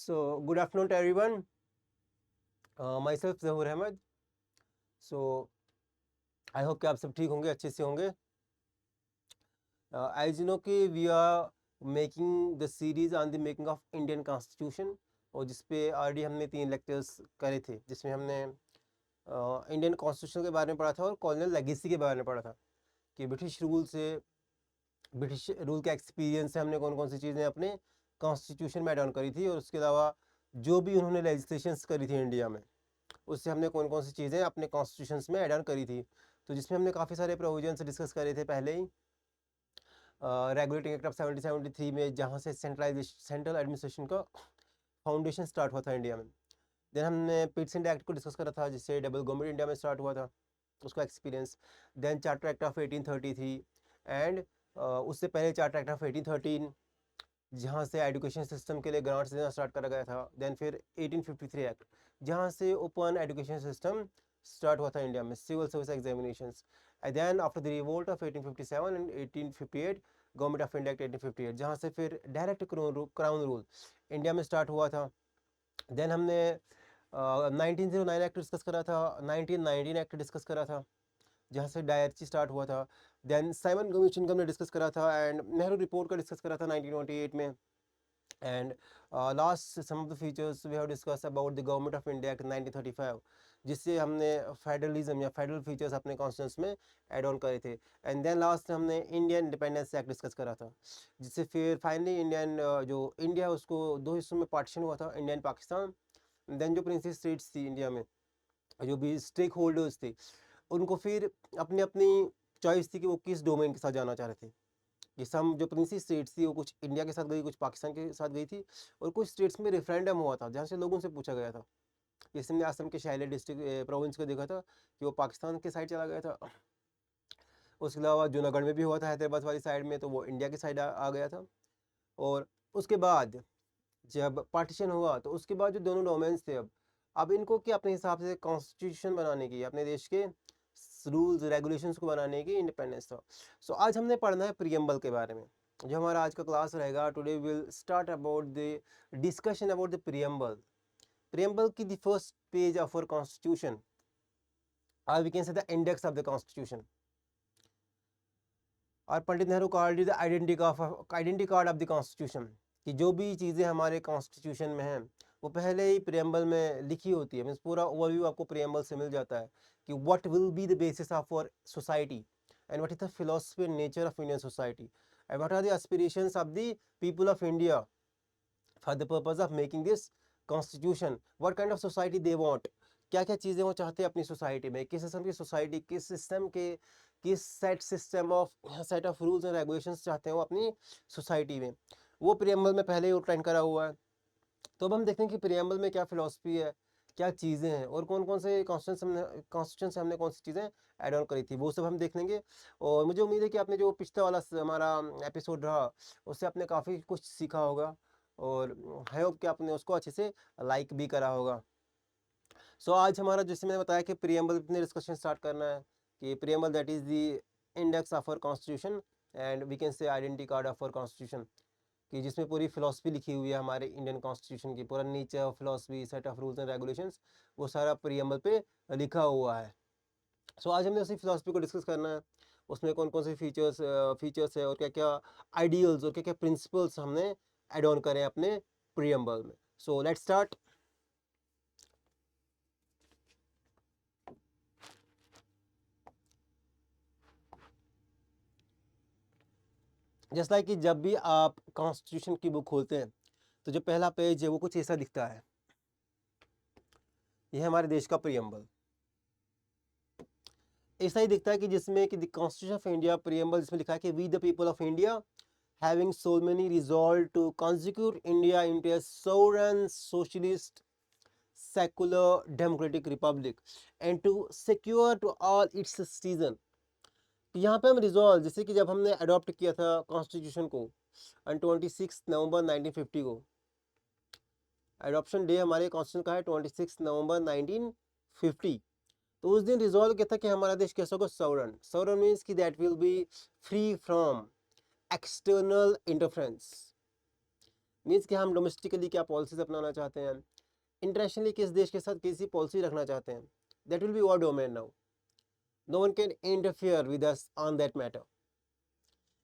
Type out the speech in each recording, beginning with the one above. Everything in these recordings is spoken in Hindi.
So, good afternoon to everyone. Myself Zahur Ahmed. So, I hope कि आप सब ठीक होंगे, अच्छे से होंगे. As you know कि we are making the series on the making of Indian Constitution और जिस पे ऑलरेडी हमने 3 लेक्चर्स करे थे, जिसमें हमने इंडियन कॉन्स्टिट्यूशन के बारे में पढ़ा था और कॉलोनियल लेगेसी के बारे में पढ़ा था कि ब्रिटिश रूल का एक्सपीरियंस से हमने कौन कौन सी चीज़ें अपने कॉन्स्टिट्यूशन में एड ऑन करी थी और उसके अलावा जो भी उन्होंने लेजिस्लेशंस करी थी इंडिया में उससे हमने कौन कौन सी चीज़ें अपने कॉन्स्टिट्यूशंस में ऐड ऑन करी थी. तो जिसमें हमने काफ़ी सारे प्रोविजंस डिस्कस करे थे पहले ही. रेगुलेटिंग एक्ट ऑफ 1773 में जहाँ से सेंट्रल एडमिनिस्ट्रेशन का फाउंडेशन स्टार्ट हुआ था इंडिया में. देन हमने पिट्सएंट एक्ट को डिस्कस करा था जिससे डबल गवर्नमेंट इंडिया में स्टार्ट हुआ था, उसका experience. Then charter act of 1833 and उससे पहले चार्टर एक्ट ऑफ 1813 जहाँ से एजुकेशन सिस्टम के लिए ग्रांट्स देना स्टार्ट करा गया था. देन फिर 1853 एक्ट जहाँ से ओपन एजुकेशन सिस्टम स्टार्ट हुआ था इंडिया में, civil service examinations. And then after the revolt of 1857 and 1858 government of India act 1858 जहाँ से फिर डायरेक्ट क्राउन रूल इंडिया में स्टार्ट हुआ था. देन हमने 1909 एक्ट डिस्कस करा था, 1919 एक्ट डिस्कस करा था जहाँ से डायरेक्ची स्टार्ट हुआ था. देन साइमन कमीशन का हमने डिस्कस करा था एंड नेहरू रिपोर्ट का डिस्कस करा था 1928 में. And last some of the features we have discussed about the government of India Act 1935 जिससे हमने फेडरलिज्म या फेडरल फीचर्स अपने कॉन्स्टिट्यूशन में ऐड ऑन करे थे. एंड देन लास्ट हमने इंडियन इंडिपेंडेंस एक्ट डिस्कस करा था जिससे फिर फाइनली इंडियन जो इंडिया उसको 2 हिस्सों में पार्टीशन हुआ था, इंडिया एंड पाकिस्तान. देन जो प्रिंसेस स्टेट्स थी इंडिया में, जो भी स्टेक होल्डर्स थे, उनको फिर अपनी अपनी चॉइस थी कि वो किस डोमेन के साथ जाना चाह रहे थे. ये सब जो प्रिंसी स्टेट्स थी वो कुछ इंडिया के साथ गई, कुछ पाकिस्तान के साथ गई थी और कुछ स्टेट्स में रेफरेंडम हुआ था जहाँ से लोगों से पूछा गया था. जैसे हमने असम के शायले डिस्ट्रिक्ट प्रोविंस को देखा था कि वो पाकिस्तान के साइड चला गया था. उसके अलावा जूनागढ़ में भी हुआ था हैदराबाद वाली साइड में, तो वो इंडिया की साइड आ गया था. और उसके बाद जब पार्टीशन हुआ तो उसके बाद जो दोनों डोमेन्स थे अब इनको क्या अपने हिसाब से कॉन्स्टिट्यूशन बनाने की, अपने देश के रूल्स रेगुलेशंस को बनाने की इंडिपेंडेंस था. सो आज हमने पढ़ना है प्रियम्बल के बारे में. जो हमारा आज का क्लास रहेगा, today will start about the discussion about the preamble की the first page of our constitution, और we can say the index of the constitution. और Pandit Nehru called it the identity card of the constitution, कि जो भी चीज़ें हमारे कॉन्स्टिट्यूशन में हैं वो पहले ही प्रियम्बल में लिखी होती है. मीन्स पूरा ओवरव्यू आपको प्रियम्बल से मिल जाता है कि what will be the basis of our society and what is the philosophy and nature of Indian society and what are the aspirations of the people of India for the purpose of making this constitution. What kind of society they want, क्या क्या चीज़ें वो चाहते हैं अपनी सोसाइटी में, किस किस्म की सोसाइटी, किस सिस्टम के, किस set of rules and regulations चाहते हैं वो अपनी सोसाइटी में. वो प्रियम्बल में पहले ही आउटलाइन करा हुआ है. तो अब हम देखते हैं कि प्रियम्बल में क्या फिलॉसफी है, क्या चीज़ें हैं और कौन कौन से कॉन्स्टिट्यूशन से हमने कौन सी चीज़ें ऐड ऑन करी थी, वो सब हम देख लेंगे. और मुझे उम्मीद है कि आपने जो पिछला वाला हमारा एपिसोड रहा उससे आपने काफ़ी कुछ सीखा होगा और आई होप कि आपने उसको अच्छे से लाइक भी करा होगा. सो आज हमारा, जैसे मैंने बताया कि प्रियम्बल ने डिस्कशन स्टार्ट करना है कि preamble that is the index of our constitution and we can say identity card of our constitution, कि जिसमें पूरी फिलॉसफी लिखी हुई है हमारे इंडियन कॉन्स्टिट्यूशन की, पूरा nature, philosophy, set of rules and regulations, वो सारा प्रियम्बल पे लिखा हुआ है. सो आज हमने उसी फिलॉसफी को डिस्कस करना है, उसमें कौन कौन से फीचर्स है और क्या क्या आइडियल्स और क्या क्या प्रिंसिपल्स हमने एड ऑन करें अपने प्रियम्बल में. So let's start. Just like कि जब भी आप कॉन्स्टिट्यूशन की बुक खोलते हैं तो जो पहला पेज है वो कुछ ऐसा दिखता है. यह हमारे देश का प्रियम्बल ऐसा ही दिखता है कि जिसमें कि the constitution of India preamble, जिसमें लिखा है कि we the people of India having solemnly resolved to consecute India into a sovereign socialist secular democratic republic and to secure to all its citizens. तो यहाँ पे हम रिजॉल्व, जैसे कि जब हमने अडॉप्ट किया था कॉन्स्टिट्यूशन को ऑन 26 नवंबर 1950 को, एडॉप्शन डे हमारे कॉन्स्टिट्यूशन का है 26 नवंबर 1950. तो उस दिन रिजॉल्व किया था कि हमारा देश कैसा होगा, सॉवरन मीन्स कि that will be free from external interference. Means कि हम डोमेस्टिकली क्या पॉलिसीज अपनाना चाहते हैं, इंटरनेशनली किस देश के साथ कैसी पॉलिसी रखना चाहते हैं, that will be our domain now. No one can interfere with us on that matter.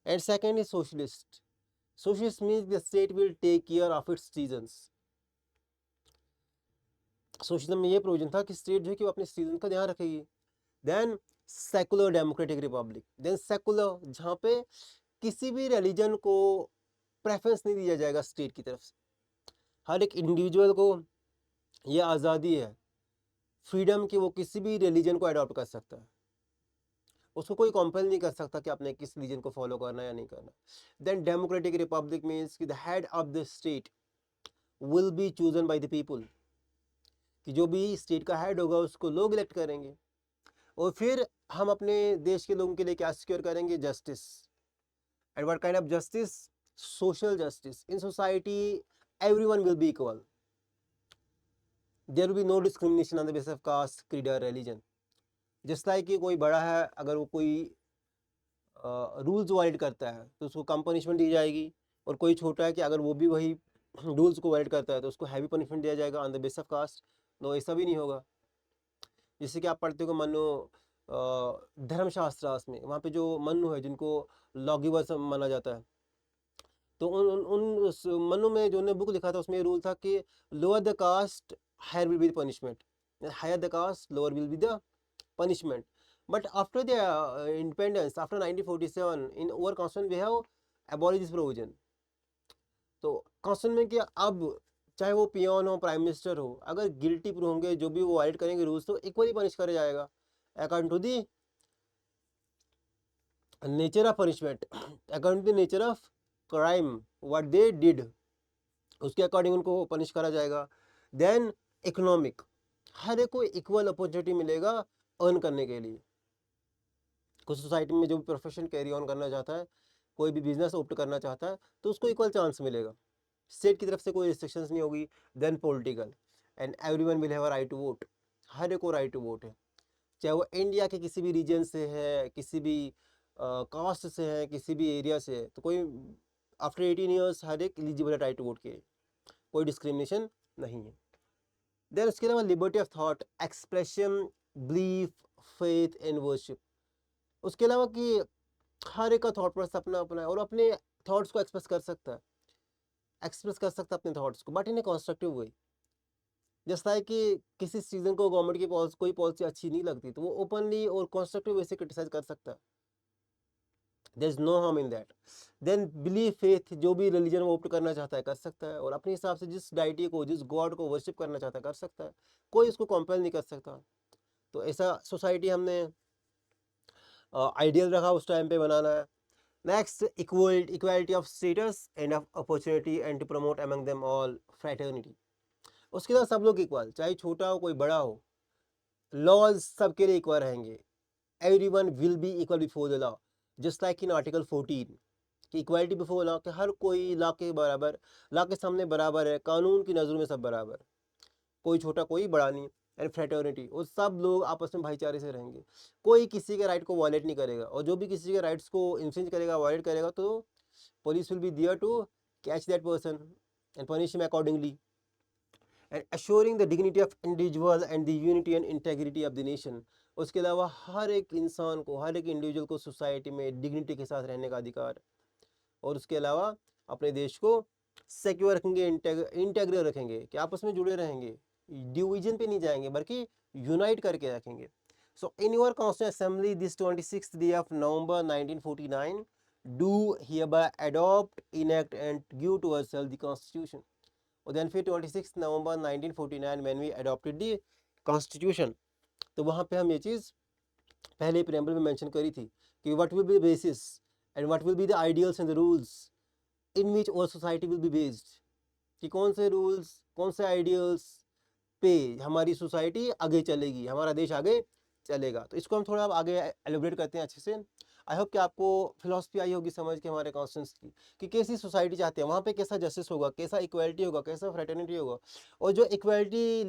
And second is socialist. Socialist means the state will take care of its citizens. Socialism में ये प्रोविजन था कि स्टेट जो है कि वो अपने सिटीजन का ध्यान रखेगी. Then secular democratic republic. Then secular, जहाँ पे किसी भी रिलीजन को प्रेफरेंस नहीं दिया जाएगा स्टेट की तरफ से. हर एक इंडिविजुअल को ये आज़ादी है, फ्रीडम की, वो किसी भी रिलीजन को अडॉप्ट कर सकता है. उसको कोई कॉम्पेल नहीं कर सकता कि आपने किस रिलीजन को फॉलो करना है या नहीं करना. देन डेमोक्रेटिक रिपब्लिक मीन्स कि the head of the state will be chosen by the people, कि जो भी स्टेट का हेड होगा उसको लोग इलेक्ट करेंगे. और फिर हम अपने देश के लोगों के लिए क्या सिक्योर करेंगे, justice. And what kind of justice, social justice. In society everyone will be equal, there will be no discrimination on the basis of caste, creed और रिलीजन. जिस लाइक कि कोई बड़ा है, अगर वो कोई रूल्स वायलेट करता है तो उसको कम पनिशमेंट दी जाएगी, और कोई छोटा है कि अगर वो भी वही रूल्स को वायलेट करता है तो उसको हैवी पनिशमेंट दिया जाएगा on the base of caste. No, ऐसा भी नहीं होगा. जैसे कि आप पढ़ते हो मनु धर्मशास्त्रास में, वहाँ पे जो मनु है जिनको लॉगिवर्स माना जाता है, तो उस मनु में जो ने बुक लिखा था उसमें ये रूल था कि lower the caste higher will be the punishment, higher the caste lower will be the punishment. But after the independence, after 1947, in our constitution we have abolished this provision. तो constitution में कि अब चाहे वो पियोन हो, प्राइम मिनिस्टर हो, अगर गिल्टी प्रूव होंगे, जो भी वो वायलेट करेंगे रूल्स, तो इक्वली पनिश करा जाएगा according to the nature of punishment, according to the nature of crime what they did, उसके अकॉर्डिंग उनको पनिश करा जाएगा. देन इकोनॉमिक, हर एक को इक्वल अपॉर्चुनिटी मिलेगा अर्न करने के लिए. कुछ सोसाइटी में जो भी प्रोफेशन कैरी ऑन करना चाहता है, कोई भी बिजनेस ऑप्ट करना चाहता है, तो उसको इक्वल चांस मिलेगा, स्टेट की तरफ से कोई रिस्ट्रिक्शंस नहीं होगी. Then political, and everyone will have a right to vote. हर एक को राइट टू वोट है, चाहे वो इंडिया के किसी भी रीजन से है, किसी भी कास्ट से है, किसी भी एरिया से है, तो कोई आफ्टर 18 ईयर्स हर एक एलिजिबल है राइट टू वोट के, कोई डिस्क्रिमिनेशन नहीं है. देन उसके अलावा liberty of thought, expression, belief, faith and worship. उसके अलावा कि हर एक का थॉट प्रोसेस अपना अपना है और अपने थॉट्स को एक्सप्रेस कर सकता है, अपने थॉट्स को, but in A constructive way. जैसा है कि किसी सीजन को गवर्नमेंट की कोई पॉलिसी अच्छी नहीं लगती तो वो ओपनली और कंस्ट्रक्टिव वे से क्रिटिसाइज कर सकता है. There is no harm in that. Then believe, faith, जो भी रिलीजन वो ऑप्ट करना चाहता है कर सकता है, और अपने हिसाब से जिस डाइटी को, जिस गॉड को वर्शिप करना चाहता है कर सकता है, कोई उसको कंपेल नहीं कर सकता. तो ऐसा सोसाइटी हमने आइडियल रखा उस टाइम पे बनाना है. Next, equality of status and of opportunity, and to promote among them all fraternity. उसके बाद सब लोग इक्वल, चाहे छोटा हो कोई बड़ा हो, लॉज सबके लिए इक्वल रहेंगे. Everyone will be equal before the law, just like in article 14 कि इक्वालिटी बिफोर लॉ, कि हर कोई लॉ के बराबर, लॉ के सामने बराबर है, कानून की नज़रों में सब बराबर, कोई छोटा कोई बड़ा नहीं. एंड फ्रेटर्निटी, वो सब लोग आपस में भाईचारे से रहेंगे, कोई किसी के राइट को वायलेट नहीं करेगा, और जो भी किसी के राइट्स को इन्फ्रिंज करेगा, वायलेट करेगा, तो police will be there to catch that person and punish him accordingly. And assuring the dignity of individual and the unity and integrity of the nation. उसके अलावा हर एक इंसान को, हर एक इंडिविजुअल को सोसाइटी में डिग्निटी के साथ रहने का अधिकार, और उसके अलावा अपने देश को सिक्योर रखेंगे, इंटेग्रल रखेंगे, कि आपस में जुड़े रहेंगे, डिवीजन पे नहीं जाएंगे बल्कि यूनाइट करके रखेंगे. So in your Constituent Assembly this 26th day of November 1949 do hereby adopt, enact and give to ourselves the Constitution. और then फिर 26 नवंबर 1949 when we adopted the Constitution, तो वहाँ पे हम ये चीज़ पहले प्रेम्बल में मेंशन करी थी कि what will be the basis and what will be the ideals and the rules in which our society will be based, कि कौन से रूल्स, कौन से आइडियल्स पे हमारी सोसाइटी आगे चलेगी, हमारा देश आगे चलेगा. तो इसको हम थोड़ा आगे एलिब्रेट करते हैं अच्छे से. आई होप कि आपको फिलॉसफी आई होगी समझ के हमारे कॉन्स्टेंट्स की, कि कैसी सोसाइटी चाहते हैं, वहाँ पे कैसा जस्टिस होगा, कैसा इक्वालिटी होगा, कैसा फ्रेटर्निटी होगा. और जो इक्वालिटी,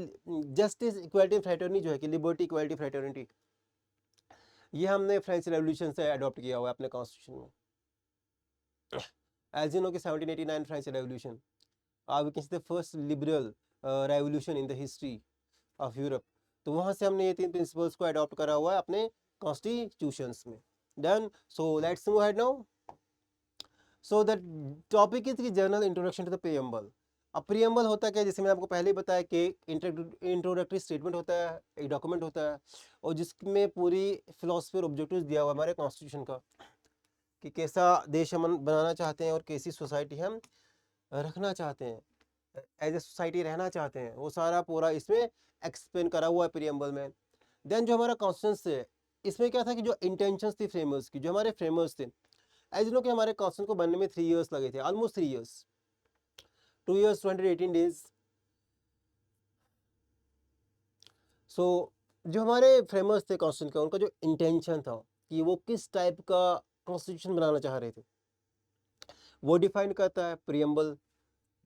जस्टिस, इक्वालिटी, फ्रेटर्निटी जो है कि लिबर्टी, इक्वालिटी, फ्रेटर्निटी, ये हमने फ्रेंच रेवोल्यूशन से अडॉप्ट किया हुआ है अपने कॉन्स्टिट्यूशन में. एज यू नो कि 1789 French revolution, we can say the first liberal revolution in the history of Europe. तो वहाँ से हमने ये 3 प्रिंसिपल्स को अडॉप्ट करा हुआ है अपने कॉन्स्टिट्यूशंस में। Done, so let's move ahead now. So the topic is general introduction to the preamble. अब प्रीएम्बल होता क्या है, जैसे मैंने आपको पहले ही बताया कि इंट्रोडक्टरी स्टेटमेंट होता है, एक डॉक्यूमेंट होता है, और जिसमें पूरी फिलॉसफी और ऑब्जेक्टिव्स दिया हुआ है हमारे कॉन्स्टिट्यूशन का, कि कैसा देश हम बनाना चाहते हैं और कैसी सोसाइटी हम रखना चाहते हैं, एज ए सोसाइटी रहना चाहते हैं, वो सारा पूरा इसमें एक्सप्लेन करा हुआ है प्रीएम्बल में। देन जो हमारा कॉन्स्टिट्यूशन है, इसमें क्या था कि जो इंटेंशंस थी फ्रेमर्स की, जो हमारे फ्रेमर्स थे, एज यू नो कि हमारे कॉन्स्टिट्यूशन को बनने में 3 इयर्स लगे थे, ऑलमोस्ट 3 इयर्स, 2 इयर्स 218 डेज। सो जो हमारे फ्रेमर्स थे कॉन्स्टिट्यूशन का, उनका जो इंटेंशन था कि वो किस टाइप का कॉन्स्टिट्यूशन बनाना चाह रहे थे, वो डिफाइन करता है preamble.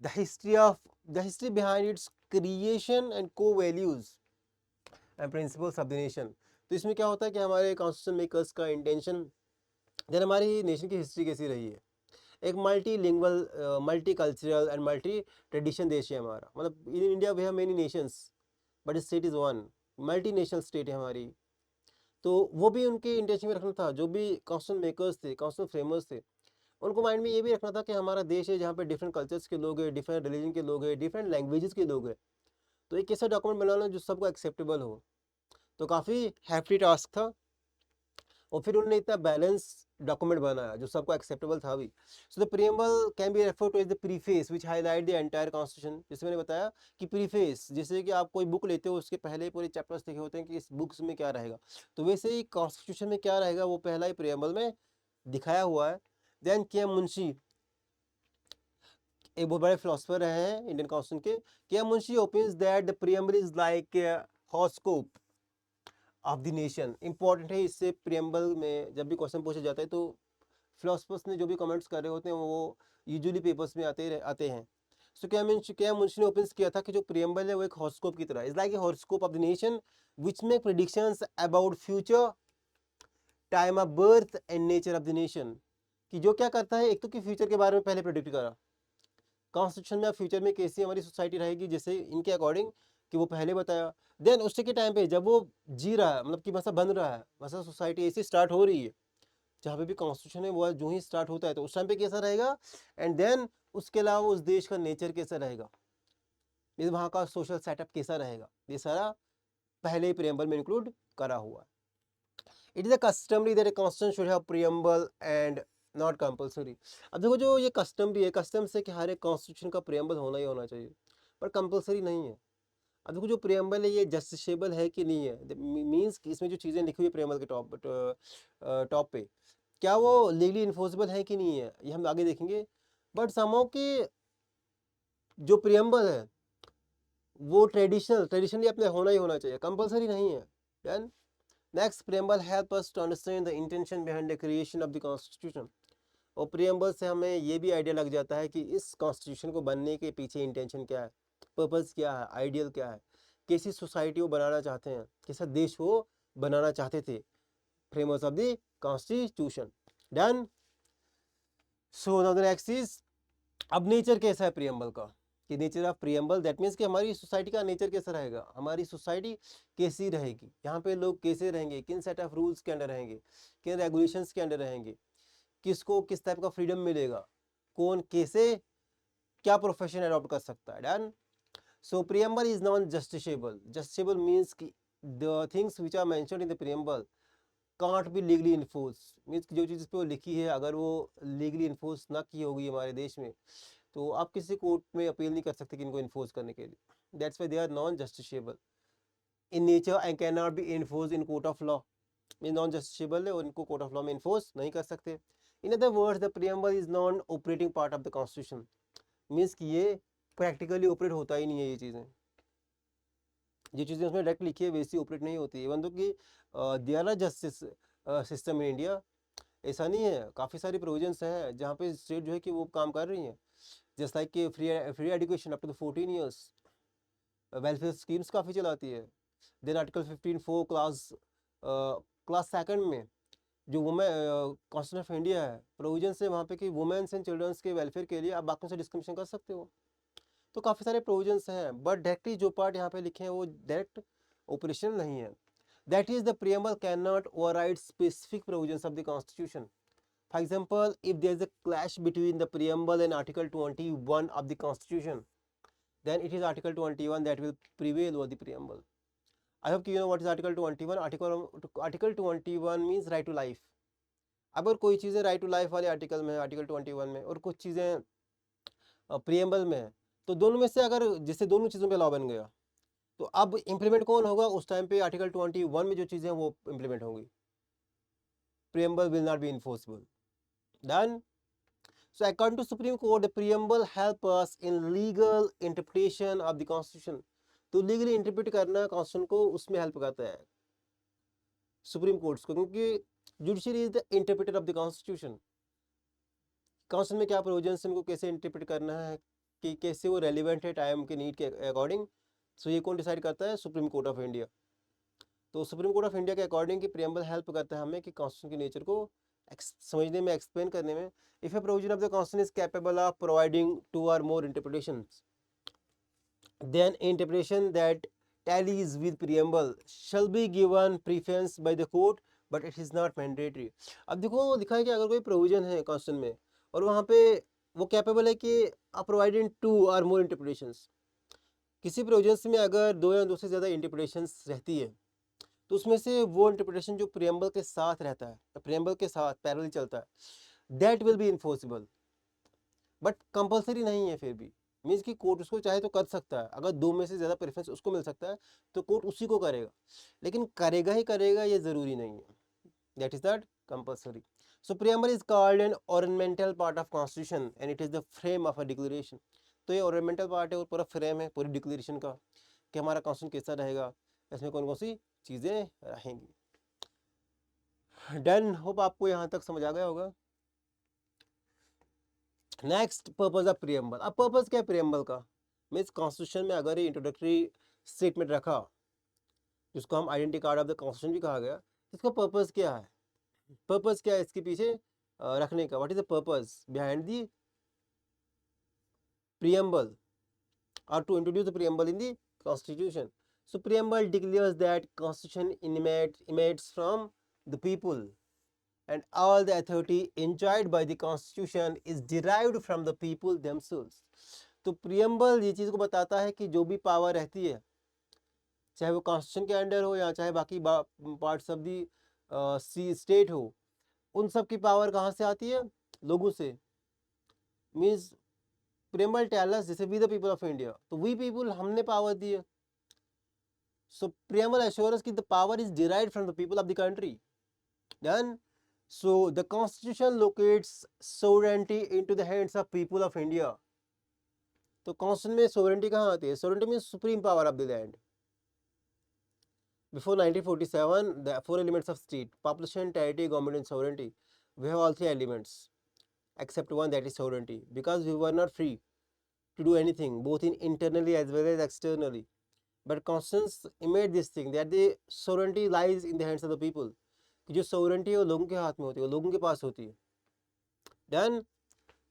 The history behind its creation and को values and principles of the nation. तो इसमें क्या होता है कि हमारे कॉन्स्टिट्यूशन मेकर्स का इंटेंशन, देन हमारी नेशन की हिस्ट्री कैसी रही है। एक multi lingual, multi cultural and multi tradition देश है हमारा, मतलब in India we have many nations but state is one, multi national state है हमारी। तो वो भी उनके इंटेंशन में रखना था, जो भी कॉन्स्टिट्यूशन मेकर्स थे, कॉन्स्टिट्यूशन फ्रेमर्स थे, उनको माइंड में ये भी रखना था कि हमारा देश है जहाँ पे डिफरेंट कल्चर्स के लोग हैं, डिफरेंट रिलीजन के लोग हैं, डिफरेंट लैंग्वेजेस के लोग हैं। तो एक ऐसा डॉक्यूमेंट बनाना जो सबको एक्सेप्टेबल हो, तो काफ़ी हैफ्टी टास्क था, और फिर उन्होंने इतना बैलेंस डॉक्यूमेंट बनाया जो सबको एक्सेप्टेबल था भी। So the preamble can be refer to as the preface which highlight the entire constitution. जैसे मैंने बताया कि प्रीफेस, जैसे कि आप कोई बुक लेते हो उसके पहले पूरे चैप्टर्स लिखे होते हैं कि इस बुक्स में क्या रहेगा, तो वैसे ही कॉन्स्टिट्यूशन में क्या रहेगा वो पहला ही प्रीएम्बल में दिखाया हुआ है। देन के मुंशी, एक बहुत बड़े फिलोसफर रहे हैं इंडियन कॉन्स्टिट्यूशन के Munshi opinions that the preamble is like horoscope of the nation. Important है, इससे प्रीएम्बल में जब भी क्वेश्चन पूछा जाता है तो फिलोसफर्स ने जो भी कमेंट्स कर रहे होते हैं वो यूजुअली पेपर्स में आते हैं। सो क्या मुंशी ने ओपन किया था कि जो प्रीएम्बल है वो एक हॉरोस्कोप की तरह, is like a horoscope of the nation which make predictions about future, time of birth and nature of the nation. कि जो क्या करता है, एक तो कि फ्यूचर के बारे में पहले प्रेडिक्ट करा, कॉन्स्टिट्यूशन में फ्यूचर में कैसी हमारी सोसाइटी रहेगी जैसे इनके अकॉर्डिंग, कि वो पहले बताया। देन उसके के टाइम पे जब वो जी रहा है, मतलब कि वैसा बन रहा है, वैसा सोसाइटी ऐसी स्टार्ट हो रही है, जहाँ पे भी कॉन्स्टिट्यूशन है वो जो ही स्टार्ट होता है तो उस टाइम पे कैसा रहेगा, एंड देन उसके अलावा उस देश का नेचर कैसा रहेगा, इस वहाँ का सोशल सेटअप कैसा रहेगा, ये सारा पहले ही प्रीएम्बल में इंक्लूड करा हुआ है। It is a customary that a constitution should have preamble and not compulsory. अब देखो जो ये कस्टम भी है, कस्टम से कि हर एक कॉन्स्टिट्यूशन का प्रीएम्बल होना ही होना चाहिए, पर कंपल्सरी नहीं है। अब देखो जो प्रीएम्बल है ये जस्टिसेबल है कि नहीं है, मीन्स कि इसमें जो चीज़ें लिखी हुई है प्रीएम्बल के टॉप पे, क्या वो लीगली इन्फोर्सेबल है कि नहीं है, ये हम आगे देखेंगे। बट समहाउ के जो प्रीएम्बल है वो ट्रेडिशनली अपने होना ही होना चाहिए, कंपलसरी नहीं है। Then next, preamble help us to understand the intention behind the creation of the constitution. और प्रीएम्बल से हमें ये भी आइडिया लग जाता है कि इस कॉन्स्टिट्यूशन को बनने के पीछे इंटेंशन क्या है, पर्पस क्या है, आइडियल क्या है, कैसी सोसाइटी वो बनाना चाहते हैं, कैसा देश वो बनाना चाहते थे framers of the constitution. Done. So now the next is, अब नेचर कैसा है प्रीएम्बल का, कि nature of preamble, that means कि हमारी सोसाइटी का नेचर कैसा रहेगा, हमारी सोसाइटी कैसी रहेगी, यहाँ पे लोग कैसे रहेंगे, किन सेट ऑफ रूल्स के अंडर रहेंगे, किन रेगुलेशंस के अंडर रहेंगे, किसको किस टाइप का फ्रीडम मिलेगा, कौन कैसे क्या प्रोफेशन अडॉप्ट कर सकता है। Done. So preamble is non justiciable. Justiciable means कि the things which are mentioned in the preamble can't be legally enforce, means जो चीज़ पे वो लिखी है अगर वो लीगली इन्फोर्स ना की होगी हमारे देश में तो आप किसी कोर्ट में अपील नहीं कर सकते कि इनको इन्फोर्स करने के लिए। That's why they are non justiciable in nature and can not be enforce in court of law. Mean non justiciable है और इनको कोर्ट ऑफ लॉ में इन्फोर्स नहीं कर सकते। In other words the preamble is non operating part of the constitution, means कि ये प्रैक्टिकली ऑपरेट होता ही नहीं है। ये चीज़ें उसमें डायरेक्ट लिखी है वैसी ऑपरेट नहीं होती है, इवन दो कि there are justice system in India, ऐसा नहीं है, काफ़ी सारी प्रोविजंस हैं जहाँ पे स्टेट जो है कि वो काम कर रही हैं, जस्ट लाइक कि free education up to 14 years, welfare schemes काफ़ी चलाती है। देन आर्टिकल 15(4) क्लास सेकंड में जो वुमेन कॉन्स्टिट्यूशन ऑफ इंडिया है प्रोविजन से वहाँ पे कि वुमेन्स एंड चिल्ड्रंस के वेलफेयर के लिए आप बाकियों से डिस्क्रिमिनेशन कर सकते हो। तो काफ़ी सारे प्रोविजंस हैं, बट डायरेक्टली जो पार्ट यहाँ पे लिखे हैं वो डायरेक्ट ऑपरेशनल नहीं है। That is the preamble can not override specific provisions of the constitution. For example, if there is a clash between the preamble and article 21 of the constitution, then it is article 21 that will prevail over the preamble. I hope you know what is article 21. Article 21 means right to life. अगर कोई चीज़ें राइट टू लाइफ वाले आर्टिकल में है, आर्टिकल 21 में, और कुछ चीज़ें प्रियम्बल में है, तो दोनों में से अगर जिससे दोनों चीज़ों पे लॉ बन गया, तो अब इम्प्लीमेंट कौन होगा? उस टाइम पे आर्टिकल 21 में जो चीज़ें हैं वो इम्प्लीमेंट होंगी। Preamble will not be enforceable. Done. So according to Supreme Court, the preamble help us in legal interpretation of the Constitution. तो लीगली इंटरप्रेट करना कॉन्स्टिट्यूशन को उसमें हेल्प करता है सुप्रीम कोर्ट्स को, क्योंकि judiciary is the interpreter of the constitution. Constitution में क्या प्रोविजंस है, उनको कैसे इंटरप्रेट करना है, कि कैसे वो रेलिवेंट है टाइम के नीड के अकॉर्डिंग। सो ये कौन डिसाइड करता है? Supreme court of India. तो सुप्रीम कोर्ट ऑफ इंडिया के अकॉर्डिंग कि प्रियम्बल हेल्प करता है हमें कि कॉन्स्टिट्यूशन के नेचर को समझने में, एक्सप्लेन करने में। If A provision of the constitution is capable of providing 2 or more interpretations, then interpretation that tallies with preamble shall be given preference by the court, but it is not mandatory. अब देखो लिखा है कि अगर कोई प्रोविजन है कॉन्स्टिट्यूशन में और वहाँ पे वो कैपेबल है कि प्रोवाइडिंग 2 or more interpretations, किसी प्रोविजन में अगर 2 या 2 से ज़्यादा इंटरप्रिटेशंस रहती है, तो उसमें से वो इंटरप्रिटेशन जो प्रियम्बल के साथ रहता है, प्रियम्बल के साथ पैरेलल चलता है, that will B enforceable, but compulsory नहीं है। फिर भी मीन्स कि कोर्ट उसको चाहे तो कर सकता है, अगर 2 में से ज़्यादा प्रेफरेंस उसको मिल सकता है तो कोर्ट उसी को करेगा, लेकिन करेगा ही करेगा ये ज़रूरी नहीं है। That is not compulsory. So preamble is called an ornamental part of constitution and it is the frame of a declaration. तो ये ऑर्नामेंटल पार्ट है और पूरा फ्रेम है पूरी डिक्लेरेशन का कि हमारा कॉन्स्टिट्यूशन कैसा रहेगा, इसमें कौन कौन सी चीज़ें रहेंगी। डन। होप आपको यहाँ तक समझ आ गया होगा। Next, purpose of preamble. अब पर्पस क्या है प्रियम्बल का? मीन्स कॉन्स्टिट्यूशन में अगर ये इंट्रोडक्टरी स्टेटमेंट रखा, जिसको हम identity card of the constitution भी कहा गया, इसका पर्पस क्या है? पर्पस क्या है इसके पीछे रखने का? What is the purpose behind the preamble or to introduce the preamble in the constitution? So preamble declares that constitution emanates from the people and all the authority enjoyed by the constitution is derived from the people themselves. तो प्रियम्बल ये चीज़ को बताता है कि जो भी पावर रहती है, चाहे वो कॉन्स्टिट्यूशन के अंडर हो या चाहे बाकी पार्ट्स ऑफ दी स्टेट हो, उन सब की पावर कहाँ से आती है? लोगों से। मीन्स प्रियम्बल टेल अस जैसे we the people of India, तो वी पीपल हमने पावर दी है। सो प्रियम्बल एश्योरेंस की the power is derived from the people of the country. Done. So the constitution locates sovereignty into the hands of people of India. तो कॉन्स्टिट्यूशन में सोवरेंटी कहाँ आती है? Sovereignty means supreme power of the land. Before 1947, the 4 elements of state: population, territory, government, and sovereignty. We have all 3 elements, except one, that is sovereignty, because we were not free to do anything, both in internally as well as externally. But constitution made this thing that the sovereignty lies in the hands of the people. कि जो सोवरेंटी है वो लोगों के हाथ में होती है, वो लोगों के पास होती है। Done.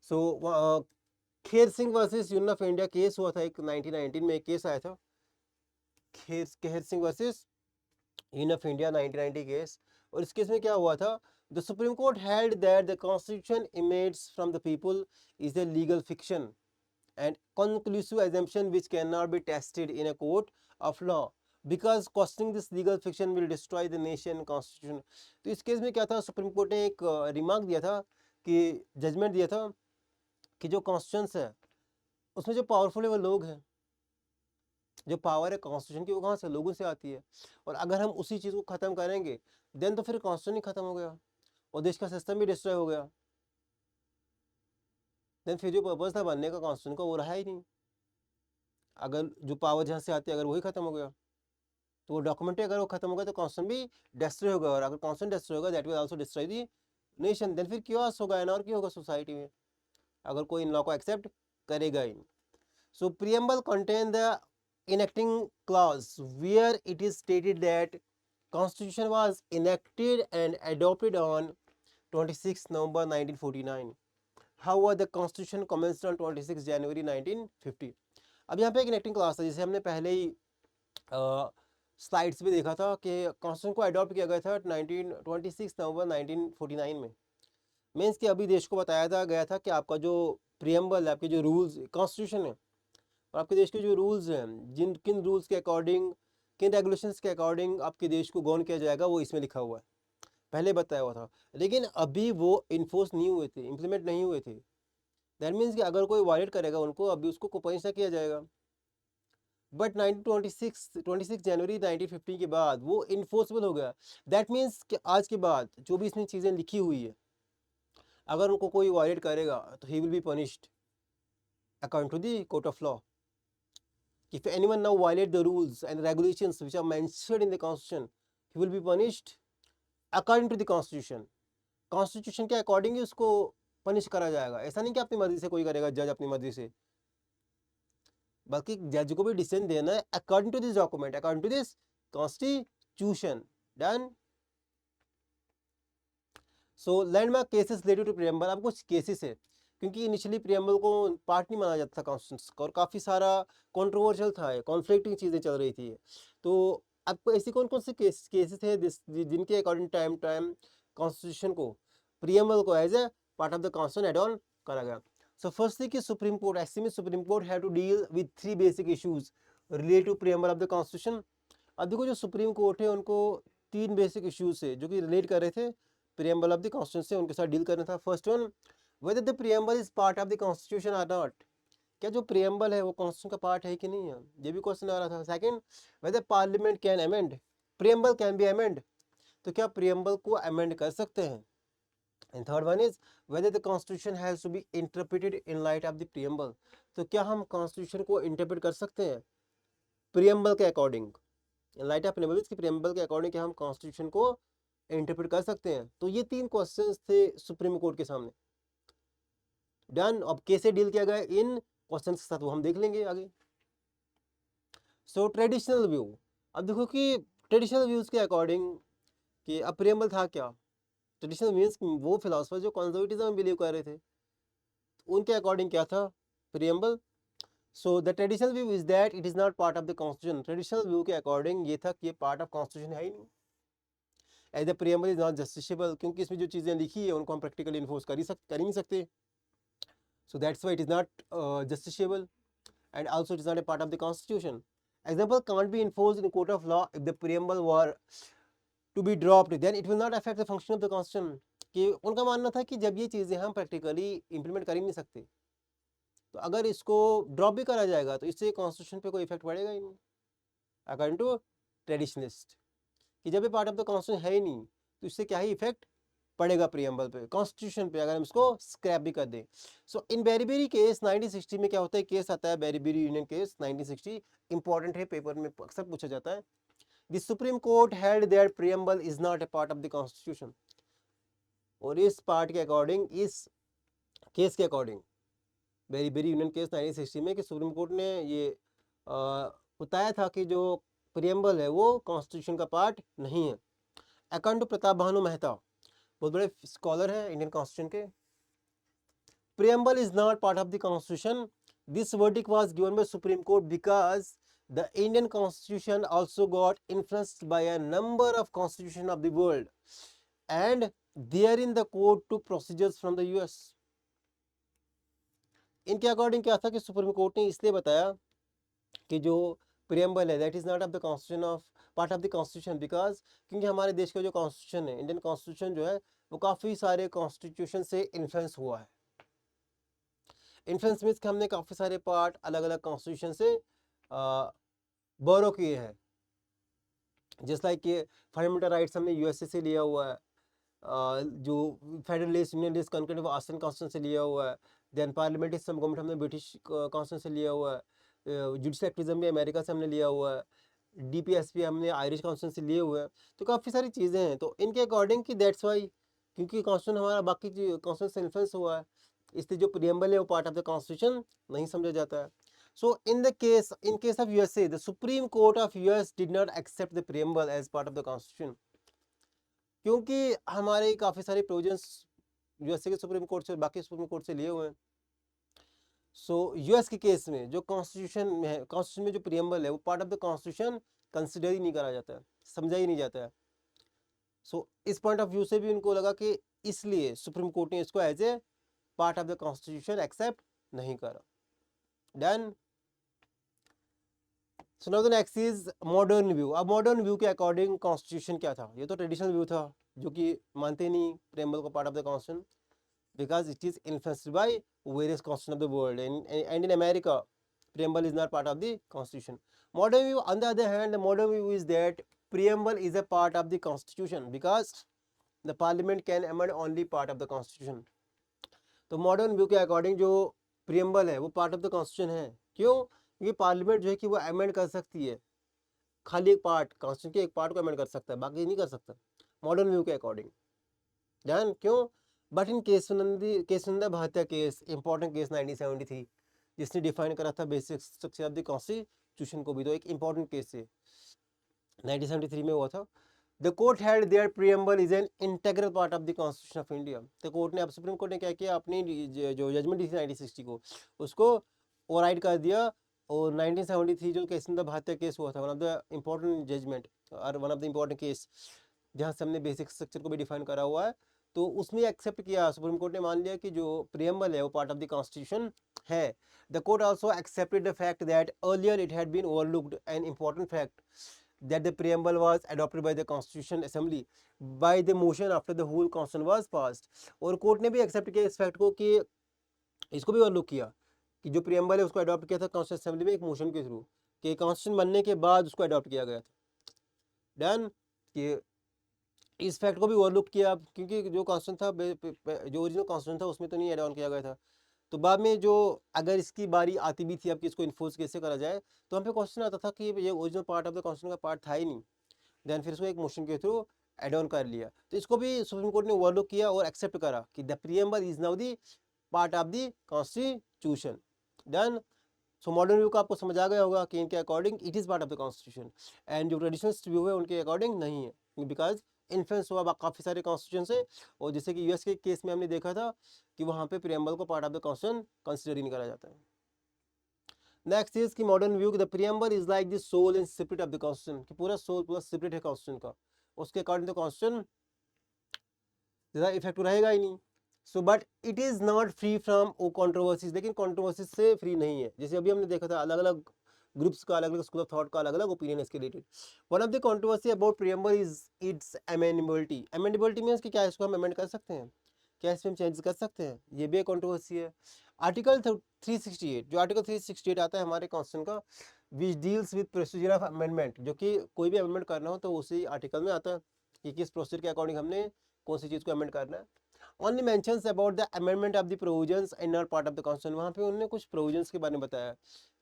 So Kher Singh versus Union of India case हुआ था एक 1919 में, एक केस आया था Kher Singh versus Union of India 1990 case. और इस केस में क्या हुआ था? The supreme court held that the constitution emits from the people is a legal fiction and conclusive assumption which cannot be tested in a court of law because questioning this legal fiction will destroy the nation constitution. तो इस केस में क्या था? सुप्रीम कोर्ट ने एक रिमार्क दिया था कि जजमेंट दिया था कि जो कॉन्स्टिट्यूशन है उसमें जो पावरफुल है वो लोग हैं, जो पावर है कॉन्स्टिट्यूशन की वो कहाँ से? लोगों से आती है। और अगर हम उसी चीज़ को ख़त्म करेंगे देन तो फिर कॉन्स्टिट्यूशन ही ख़त्म हो गया और देश का सिस्टम भी डिस्ट्रॉय हो गया। देन फिर जो पर्पस था बनने का कॉन्स्टिट्यूशन का वो रहा ही नहीं। अगर जो पावर जहाँ से आती है अगर वही ख़त्म हो गया तो वो डॉक्यूमेंट अगर वो खत्म होगा तो कॉन्स्टिट्यूशन भी डिस्ट्रॉय होगा, और अगर कॉन्स्टिट्यूशन डिस्ट्रॉय होगा that will also destroy the nation. Then फिर क्योस होगा, एनार्की होगा सोसाइटी में अगर कोई इन लॉ को एक्सेप्ट करेगा ही। So preamble contain the enacting clause where it is stated that constitution was enacted and adopted on 26 November 1949. However, the constitution commenced on 26 January 1950. अब यहाँ पे एक कनेक्टिंग क्लास था, जिसे हमने पहले ही स्लाइड्स में देखा था कि कॉन्स्टिट्यूशन को अडॉप्ट किया गया था 26 नवंबर 1949 में। मीन्स कि अभी देश को बताया था गया था कि आपका जो प्रियम्बल है, आपके जो रूल्स कॉन्स्टिट्यूशन है और आपके देश के जो रूल्स हैं, जिन किन रूल्स के अकॉर्डिंग, किन रेगुलेशंस के अकॉर्डिंग आपके देश को गवर्न किया जाएगा, वो इसमें लिखा हुआ है, पहले बताया हुआ था। लेकिन अभी वो इन्फोर्स नहीं हुए थे, इम्प्लीमेंट नहीं हुए थे। दैट मीन्स कि अगर कोई वायलेट करेगा उनको, अभी उसको पनिश किया जाएगा। बट 26 जनवरी 1950 के बाद वो इन्फोर्सेबल हो गया। दैट मीन्स कि आज के बाद जो भी इसमें चीज़ें लिखी हुई है, अगर उनको कोई वायलेट करेगा तो he will be punished according to the court of law. If anyone now violate the rules and regulations which are mentioned in the constitution, he will be punished according to the constitution. Constitution के अकॉर्डिंग ही उसको पनिश करा जाएगा। ऐसा नहीं कि अपनी मर्जी से कोई करेगा, जज अपनी मर्जी से, बल्कि जज को भी डिसीजन देना है according to this document, according to this constitution. Done. So landmark cases related to preamble. अब कुछ केसेस है, क्योंकि इनिशियली प्रियम्बल को पार्ट नहीं माना जाता था कॉन्स्टिट्यूशन का, और काफ़ी सारा कंट्रोवर्शियल था, कॉन्फ्लिक्टिंग चीज़ें चल रही थी। तो आपको ऐसी कौन कौन से केसेस है जिनके अकॉर्डिंग टाइम टाइम कॉन्स्टिट्यूशन को, प्रियम्बल को as a part of the constitution add on करा गया। सो फर्स्टली कि सुप्रीम कोर्ट, ऐसे में supreme court have to deal with 3 basic issues related to preamble of the constitution. अब देखो, जो सुप्रीम कोर्ट है उनको 3 बेसिक इश्यूज है जो कि रिलेट कर रहे थे प्रियम्बल ऑफ द कॉन्स्टिट्यूशन से, उनके साथ डील करना था। First one, whether the preamble is part of the constitution or not. क्या जो प्रियम्बल है वो कॉन्स्टिट्यूशन का पार्ट है कि नहीं है, ये भी क्वेश्चन आ रहा था। Second, whether parliament can amend preamble can be amend, तो क्या प्रियम्बल को अमेंड कर सकते हैं। And third one is whether the constitution has to be interpreted in light of the preamble, तो क्या हम कॉन्स्टिट्यूशन को इंटरप्रेट कर सकते हैं प्रियम्बल के according, in light of preamble की प्रियम्बल के अकॉर्डिंग क्या हम कॉन्स्टिट्यूशन को इंटरप्रेट कर सकते हैं। तो ये 3 क्वेश्चंस थे सुप्रीम कोर्ट के सामने। डन। अब कैसे डील किया गया इन क्वेश्चंस के साथ वो हम देख लेंगे आगे। सो ट्रेडिशनल व्यू। अब देखो कि ट्रेडिशनल व्यूज के अकॉर्डिंग कि अब प्रियम्बल था क्या। ट्रेडिशनल मीन्स वो फिलोसफर जो कंजर्वेटिज्म में बिलीव कर रहे थे, उनके अकॉर्डिंग क्या था preamble. So the traditional view is that it is not part of the constitution. Traditional view के अकॉर्डिंग ये था कि ये पार्ट ऑफ कॉन्स्टिट्यूशन है ही नहीं, as the preamble is not justiciable, क्योंकि इसमें जो चीज़ें लिखी है उनको हम प्रैक्टिकली इन्फोर्स कर ही नहीं सकते। So that's why it is not justiciable, and also it is not a part of the constitution. Example can't be enforced in court of law if the preamble were to be dropped, then it will not affect the function of the constitution. कि उनका मानना था कि जब ये चीज़ें हम प्रैक्टिकली इम्प्लीमेंट कर ही नहीं सकते, तो अगर इसको ड्रॉप भी करा जाएगा तो इससे कॉन्स्टिट्यूशन पे कोई इफेक्ट पड़ेगा ही नहीं, अकॉर्डिंग टू ट्रेडिशनलिस्ट, कि जब ये पार्ट ऑफ द कॉन्स्टिट्यूशन है ही नहीं तो इससे क्या ही इफेक्ट पड़ेगा प्रियम्बल पे, कॉन्स्टिट्यूशन पे, अगर हम इसको स्क्रैप भी कर दें। सो इन बेरीबेरी केस 1960 में क्या होता है, केस आता है बेरीबेरी यूनियन केस 1960, इंपॉर्टेंट है, पेपर में अक्सर पूछा जाता है। The supreme court held that preamble is not a part of the constitution, और इस पार्ट के अकॉर्डिंग, इस केस के अकॉर्डिंग बेरीबेरी यूनियन केस 1960 में कि सुप्रीम कोर्ट ने ये बताया था कि जो प्रियम्बल है वो कॉन्स्टिट्यूशन का पार्ट नहीं है। अकॉर्डिंग टू प्रताप भानु मेहता, बहुत बड़े स्कॉलर हैं इंडियन कॉन्स्टिट्यूशन के, preamble is not part of the constitution. This verdict was given by Supreme Court because the Indian constitution also got influenced by a number of constitutions of the world, and therein the court took procedures from the US. इनके अकॉर्डिंग क्या था कि सुप्रीम कोर्ट ने इसलिए बताया कि जो प्रियम्बल है that is not of the constitution of part of the constitution, because क्योंकि हमारे देश का जो कॉन्स्टिट्यूशन है, इंडियन कॉन्स्टिट्यूशन जो है, वो काफ़ी सारे कॉन्स्टिट्यूशन से इन्फ्लुएंस हुआ है। इन्फ्लुएंस मीन्स कि हमने काफ़ी सारे पार्ट अलग अलग कॉन्स्टिट्यूशन से बोरो किए हैं। जस्ट लाइक कि फंडामेंटल राइट्स हमने यूएसए से लिया हुआ है, जो फेडरलिस्ट यूनियनिस्ट कॉन्करेंट वो आस्टन कॉन्स्टिट्यूशन से लिया हुआ है, देन पार्लियामेंट्री सिस्टम गवर्नमेंट हमने ब्रिटिश कॉन्स्टिट्यूशन से लिया हुआ है, जुडिशल एक्टिविज्म भी अमेरिका से हमने लिया हुआ है, डीपीएसपी हमने आयरिश कॉन्स्टिट्यूशन से लिए हुए हैं। तो काफ़ी सारी चीज़ें हैं, तो इनके अकॉर्डिंग कि दैट्स वाई, क्योंकि कॉन्स्टिट्यूशन हमारा बाकी कॉन्स्टिट्यूशन से इन्फ्लुएंस हुआ है, इसलिए जो प्रियम्बल है वो पार्ट ऑफ द कॉन्स्टिट्यूशन नहीं समझा जाता है। So in case of USA, the Supreme Court of US did not accept the preamble as part of the Constitution, क्योंकि हमारे काफ़ी सारे प्रोविजंस यूएसए के सुप्रीम कोर्ट से, बाकी सुप्रीम कोर्ट से लिए हुए हैं। सो यूएस के केस में जो कॉन्स्टिट्यूशन में है, कॉन्स्टिट्यूशन में जो प्रियम्बल है वो part of the constitution consider ही नहीं करा जाता है, समझा ही नहीं जाता है। सो इस पॉइंट ऑफ व्यू से भी उनको लगा कि इसलिए सुप्रीम कोर्ट ने इसको as a part of the constitution accept नहीं करा। डन। So now the next is modern view. अब मॉडर्न व्यू के अकॉर्डिंग कॉन्स्टिट्यूशन क्या था? ये तो ट्रेडिशनल व्यू था जो कि मानते नहीं प्रेम्बल को part of the constitution because it is influenced by various constitutions of the world, and in America preamble is not part of the constitution. Modern view on the other hand, the modern view is that preamble is a part of the constitution because the parliament can amend only part of the constitution. तो मॉडर्न व्यू के अकॉर्डिंग जो प्रियम्बल है वो पार्ट ऑफ द कॉन्स्टिट्यूशन है। क्यों? क्योंकि पार्लियामेंट जो है कि वो अमेंड कर सकती है, खाली एक पार्ट कॉन्स्टिट्यूशन के एक पार्ट को अमेंड कर सकता है, बाकी नहीं कर सकता मॉडर्न व्यू के अकॉर्डिंग। ध्यान क्यों? But in Kesavananda Bharati case, important case 1973 जिसने डिफाइन करा था basic structure of the constitution को भी, तो एक इंपॉर्टेंट केस है 1973 में हुआ था। The court had there preamble is an integral part of the constitution of India. तो कोर्ट ने, अब सुप्रीम कोर्ट ने क्या किया, अपनी जो जजमेंट दी थी 1960 को उसको ओवरराइड कर दिया, और 1973 जो केशवनंदा भाटिया केस हुआ था, one of the important judgement और one of the important case जहाँ से हमने बेसिक स्ट्रक्चर को भी डिफाइन करा हुआ है, तो उसमें एक्सेप्ट किया, सुप्रीम कोर्ट ने मान लिया कि जो प्रियम्बल है वो पार्ट ऑफ द कॉन्स्टिट्यूशन है। The court also accepted the fact that earlier it had been overlooked an important fact that the preamble was adopted by the constitution assembly by the motion after the whole constitution was passed। और कोर्ट ने भी एक्सेप्ट किया इस फैक्ट को कि इसको भी ओवरलुक किया कि जो प्रियम्बल है उसको अडॉप्ट किया था कॉन्स्टिट्यूशन असेंबली में एक मोशन के थ्रू, कि कॉन्स्टिट्यूशन बनने के बाद उसको अडॉप्ट किया गया था। डन। कि इस फैक्ट को भी ओवरलुक किया क्योंकि जो कॉन्स्टिट्यूशन था, जो ओरिजिनल कॉन्स्टिट्यूशन था उसमें तो नहीं एड ऑन किया गया था, तो बाद में जो अगर इसकी बारी आती भी थी अब कि इसको इन्फोर्स कैसे करा जाए, तो हम पे क्वेश्चन आता था कि ये original part of the constitution का पार्ट था ही नहीं, देन फिर इसको एक मोशन के थ्रू एड ऑन कर लिया। तो इसको भी सुप्रीम कोर्ट ने ओवरलुक किया और एक्सेप्ट करा कि the preamble is now the part of the constitution. Done. So modern view का आपको समझ आ गया होगा कि इनके according it is part of the constitution, and जो ट्रेडिशनलिस्ट व्यू है उनके अकॉर्डिंग नहीं है, बिकॉज इन्फ्लुएंस हुआ काफ़ी सारे कॉन्स्टिट्यूशन से, और जैसे कि यूएस के केस में हमने देखा था कि वहाँ पे प्रियम्बल को part of the constitution consider ही नहीं करा जाता है। नेक्स्ट इज कि modern view the preamble is like the soul and spirit of the constitution, कि पूरा सोल पूरा स्पिरिट है कॉन्स्टिट्यूशन का, उसके अकॉर्डिंग तो कॉन्स्टिट्यूशन ज़्यादा इफेक्ट रहेगा ही नहीं। So but it is not free from controversies, लेकिन कॉन्ट्रोवर्सीज से फ्री नहीं है। जैसे अभी हमने देखा था अलग अलग ग्रुप्स का, अलग अलग स्कूल ऑफ थॉट का अलग अलग ओपिनियन इसके related. One of the controversy about preamble is it's amendability. Amendability means कि क्या इसको हम अमेंड कर सकते हैं, क्या इसमें हम चेंज कर सकते हैं, ये भी एक कॉन्ट्रोवर्सी है। आर्टिकल 368, जो आर्टिकल 368 आता है हमारे कॉन्स्टिट्यूशन का, which deals with procedure of amendment, जो कि कोई भी अमेंडमेंट करना हो तो उसी आर्टिकल में आता है कि किस प्रोसीजर के अकॉर्डिंग हमने कौन सी चीज़ को अमेंड करना है। Only mentions about the amendment of the provisions and not part of the constitution. वहाँ पे उन्होंने कुछ प्रोविजंस के बारे में बताया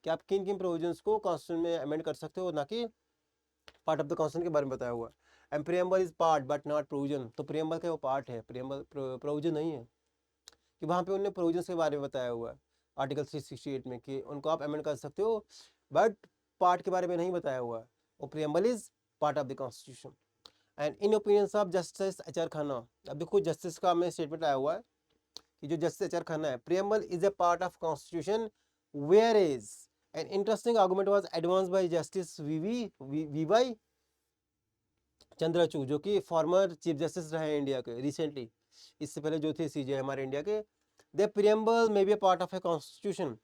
कि आप किन किन प्रोविजंस को कॉन्स्टिट्यूशन में अमेंड कर सकते हो, ना कि पार्ट ऑफ द कॉन्स्टिट्यूशन के बारे में बताया हुआ है। And preamble is part but not provision, तो प्रियम्बल का वो पार्ट है, प्रियम्बल प्रोविजन नहीं है, कि वहाँ पे उन्होंने प्रोविजंस के बारे में बताया हुआ है आर्टिकल 368 में कि उनको आप अमेंड कर सकते हो, बट पार्ट के बारे में नहीं बताया हुआ है। और preamble is part of the constitution. And in opinions of justice H R. Khanna, अब देखो जस्टिस का हमें स्टेटमेंट आया हुआ है कि जो जस्टिस एच.आर. खन्ना है, preamble is a part of constitution where is an interesting argument was advance by justice V Y. Chandrachud, जो कि फॉर्मर चीफ जस्टिस रहे हैं इंडिया के रिसेंटली, इससे पहले जो थे सीजे हमारे इंडिया के। The preamble may be A part of a constitution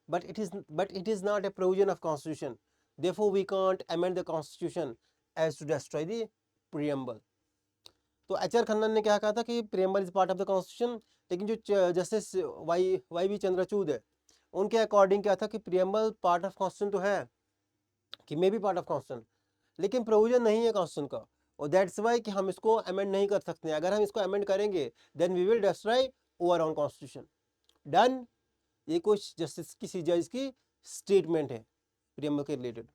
but it is not a provision of constitution, therefore we can't amend the constitution as to destroy the preamble। तो एच.आर. खन्ना ने क्या कहा था कि preamble is part of the constitution, लेकिन जो जस्टिस वाई बी चंद्रचूड़ है उनके अकॉर्डिंग क्या था कि प्रियम्बल पार्ट ऑफ कॉन्स्टिट्यूशन तो है, कि may be part of constitution, लेकिन प्रोविजन नहीं है कॉन्स्टिट्यूशन का, और दैट्स वाई कि हम इसको अमेंड नहीं कर सकते हैं। अगर हम इसको अमेंड करेंगे then we will destroy our own constitution. Done. ये कुछ जस्टिस की जज की स्टेटमेंट है प्रियम्बल के related.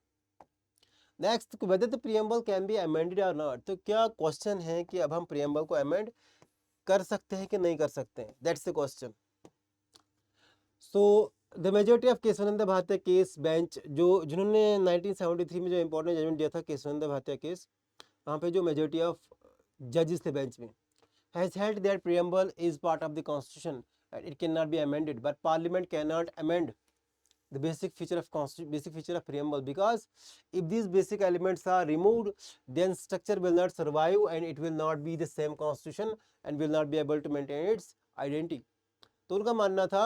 Next, weather the preamble can be amended और नॉट, तो क्या क्वेश्चन है कि अब हम प्रियम्बल को अमेंड कर सकते हैं कि नहीं कर सकते हैं, that's the question. So the majority of Kesavananda Bhatia case bench, जो जिन्होंने 1973 में जो इंपॉर्टेंट जजमेंट दिया था केशवानंद भाटिया केस, वहाँ पे जो मेजोरिटी ऑफ जजेस थे बेंच में, has held that preamble is part of the constitution and it cannot be amended. But Parliament cannot amend the basic feature of preamble, because if these basic elements are removed, then structure will not survive and it will not be the same constitution and will not be able to maintain its identity. तो उनका मानना था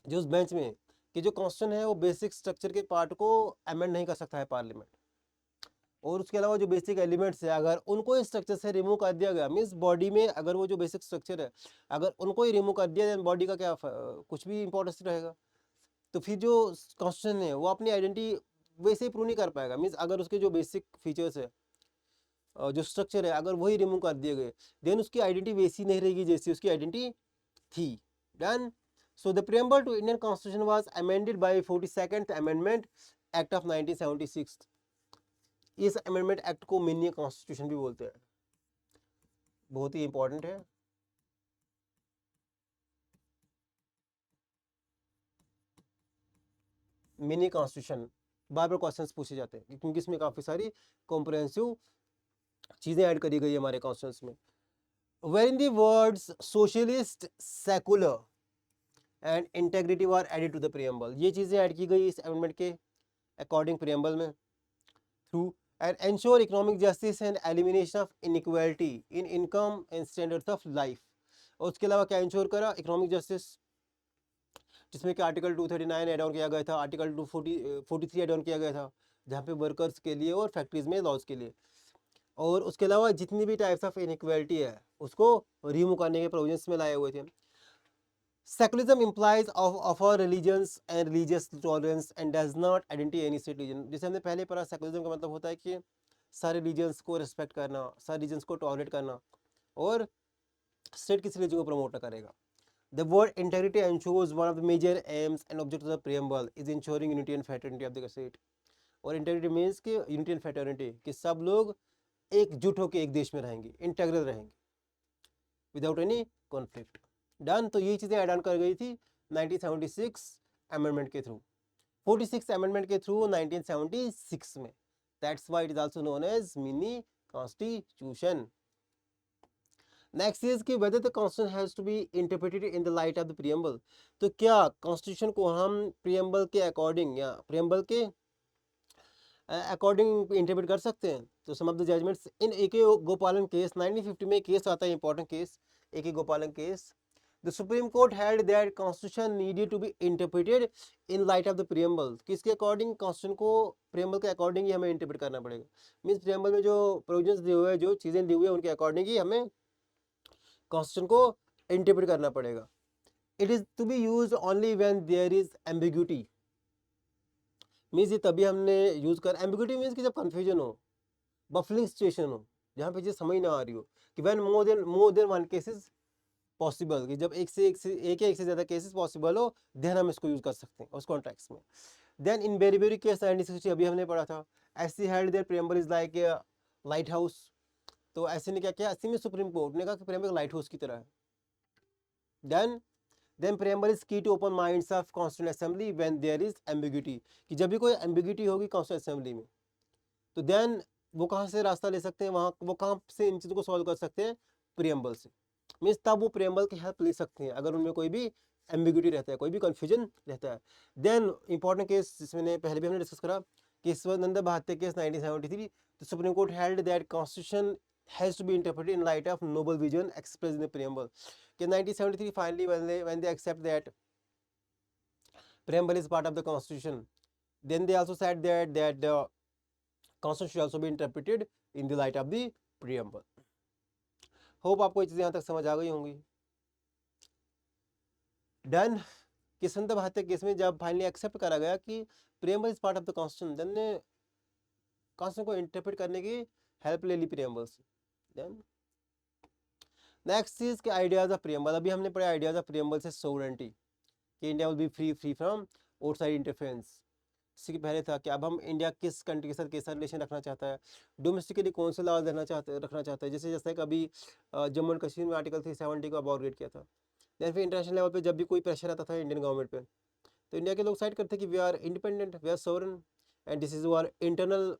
जो उस बेंच में कि जो कॉन्स्टिट्यूशन है वो बेसिक स्ट्रक्चर के पार्ट को अमेंड नहीं कर सकता है पार्लियामेंट, और उसके अलावा जो बेसिक एलिमेंट्स है अगर उनको इस स्ट्रक्चर से रिमूव कर दिया गया, मीन्स बॉडी में अगर वो जो बेसिक स्ट्रक्चर है अगर उनको ही रिमूव कर दिया, देन बॉडी का क्या कुछ भी इंपॉर्टेंस रहेगा। तो फिर जो कॉन्स्टिट्यूशन है वो अपनी आइडेंटिटी वैसे ही प्रूव नहीं कर पाएगा। मीन्स अगर उसके जो बेसिक फीचर्स है जो स्ट्रक्चर है अगर वही रिमूव कर दिए गए, देन उसकी आइडेंटिटी वैसी नहीं रहेगी जैसी उसकी आइडेंटिटी थी। Done. So the preamble to Indian constitution was amended by 42nd amendment act of 1976। इस अमेंडमेंट एक्ट को मिनी कॉन्स्टिट्यूशन भी बोलते हैं, बहुत ही इंपॉर्टेंट है। मिनी कॉन्स्टिट्यूशन बार बार क्वेश्चंस पूछे जाते हैं क्योंकि इसमें काफी सारी कॉम्प्रिहेंसिव चीजें ऐड करी गई है हमारे कॉन्स्टिट्यूशन में। Wherein the words socialist, secular and integrity were added to the preamble, ये चीजें ऐड की गई इस अमेंडमेंट के अकॉर्डिंग preamble में, through and ensure economic justice and elimination of inequality in income and standards of life। और उसके अलावा क्या इंश्योर करा, इकोनॉमिक जस्टिस, जिसमें कि आर्टिकल 239 एड ऑन किया गया था, आर्टिकल 243 एड ऑन किया गया था जहाँ पे वर्कर्स के लिए और फैक्ट्रीज में लॉज के लिए, और उसके अलावा जितनी भी टाइप्स ऑफ इनइक्वालिटी है उसको रिमूव करने के प्रोविजंस में लाए हुए थे। Secularism implies of our religions and religious tolerance and does not identify any state religion। जैसे हमने पहले पढ़ा, सेकुलरिज्म का मतलब होता है कि सारे रिलीजन्स को रिस्पेक्ट करना, सारे रिलीजन्स को टॉलरेट करना, और स्टेट किसी रिलीजन को प्रमोट करेगा। The word integrity ensures one of the major aims and objectives of the preamble is ensuring unity and fraternity of the state। और integrity means कि unity and fraternity, कि सब लोग एकजुट होकर एक देश में रहेंगे, इंटेग्रल रहेंगे विदाउट एनी कॉन्फ्लिक्ट। डन। तो ये चीजें ऐड ऑन कर गई थी 1976 अमेंडमेंट के थ्रू, 46 अमेंडमेंट के थ्रू 1976 में। That's why it is also known as mini constitution. Next is कि whether the constitution has to be interpreted in the light of the preamble. तो क्या कॉन्स्टिट्यूशन को हम प्रीएम्बल के अकॉर्डिंग या प्रीएम्बल के अकॉर्डिंग इंटरप्रेट कर सकते हैं? तो some of the judgements in A K. Gopalan case 1950 में केस आता है, important case, A K. Gopalan case. The supreme court held that constitution needed to be interpreted in light of the preamble. किसके अकॉर्डिंग? कॉन्स्टिट्यूशन को प्रीएम्बल के अकॉर्डिंग ही हमें इंटरप्रेट करना पड़ेगा। मीन्स प्रीएम्बल में जो प्रोविजंस दिए हुए हैं, जो चीजें दी हुई है, उनके अकॉर्डिंग ही हमें कॉन्स्टिट्यूशन को इंटरप्रेट करना पड़ेगा। It is to be used only when there is ambiguity. Means ये तभी हमने यूज कर, एम्बिग्यूटी मीन्स कि जब कंफ्यूजन हो, बफलिंग सिचुएशन हो, जहाँ पे चीज समझ ना आ रही हो, कि when more than one cases possible, कि जब एक से ज्यादा केसेस पॉसिबल हो, देन हम इसको यूज कर सकते हैं उस कॉन्टेक्स्ट में। देन इन बेरीबेरी केस 1960 अभी हमने पढ़ा था, ऐसी held there preamble is like a light house. तो ऐसे ने क्या किया, 80 में सुप्रीम कोर्ट ने कहा कि प्रीएम्बल लाइट हाउस की तरह है। Then preamble is key to open minds of constituent assembly when there is ambiguity, कि जब भी कोई एम्बिग्यूटी होगी कॉन्स्टिट्यूएंट असेंबली में, तो देन वो कहाँ से रास्ता ले सकते हैं, वहाँ वो कहाँ से इन चीज़ों को सॉल्व कर सकते हैं? प्रीएम्बल से। मीन्स तब वो प्रीएम्बल की हेल्प ले सकते हैं अगर उनमें कोई भी एम्बिग्यूटी रहता है, कोई भी कंफ्यूजन रहता है। देन इंपॉर्टेंट केस जिसमें पहले भी हमने डिस्कस करा, Kesavananda Bharati case 1973, the supreme court held that constitution has to be interpreted in light of noble vision expressed in the preamble। कि 1973 finally when they accept that preamble is part of the constitution, then they also said that the constitution should also be interpreted in the light of the preamble। Hope आपको ये चीजें यहाँ तक समझ आ गई होंगी। डन। केशवानंद भारती केस में जब फाइनली एक्सेप्ट करा गया कि preamble is part of the constitution, then ने कॉन्स्टिट्यूशन को इंटरप्रेट करने की हेल्प ले ली preamble से। देन नेक्स्ट चीज के आइडियाज ऑफ प्रीएम्बल। अभी हमने पढ़े आइडियाज ऑफ प्रीएम्बल से सोवरेंटी, कि India will be free from outside interference. इससे पहले था कि अब हम इंडिया किस कंट्री के साथ कैसा रिलेशन रखना चाहता है, डोमेस्टिकली कौन से लॉज रखना चाहता है। जैसे कभी जम्मू एंड कश्मीर में आर्टिकल 370 को अबॉर्गेट किया था। देन फिर इंटरनेशनल लेवल पे जब भी कोई प्रेशर आता था इंडियन गवर्नमेंट पे, तो इंडिया के लोग साइड करते कि we are independent, we are sovereign and this is our internal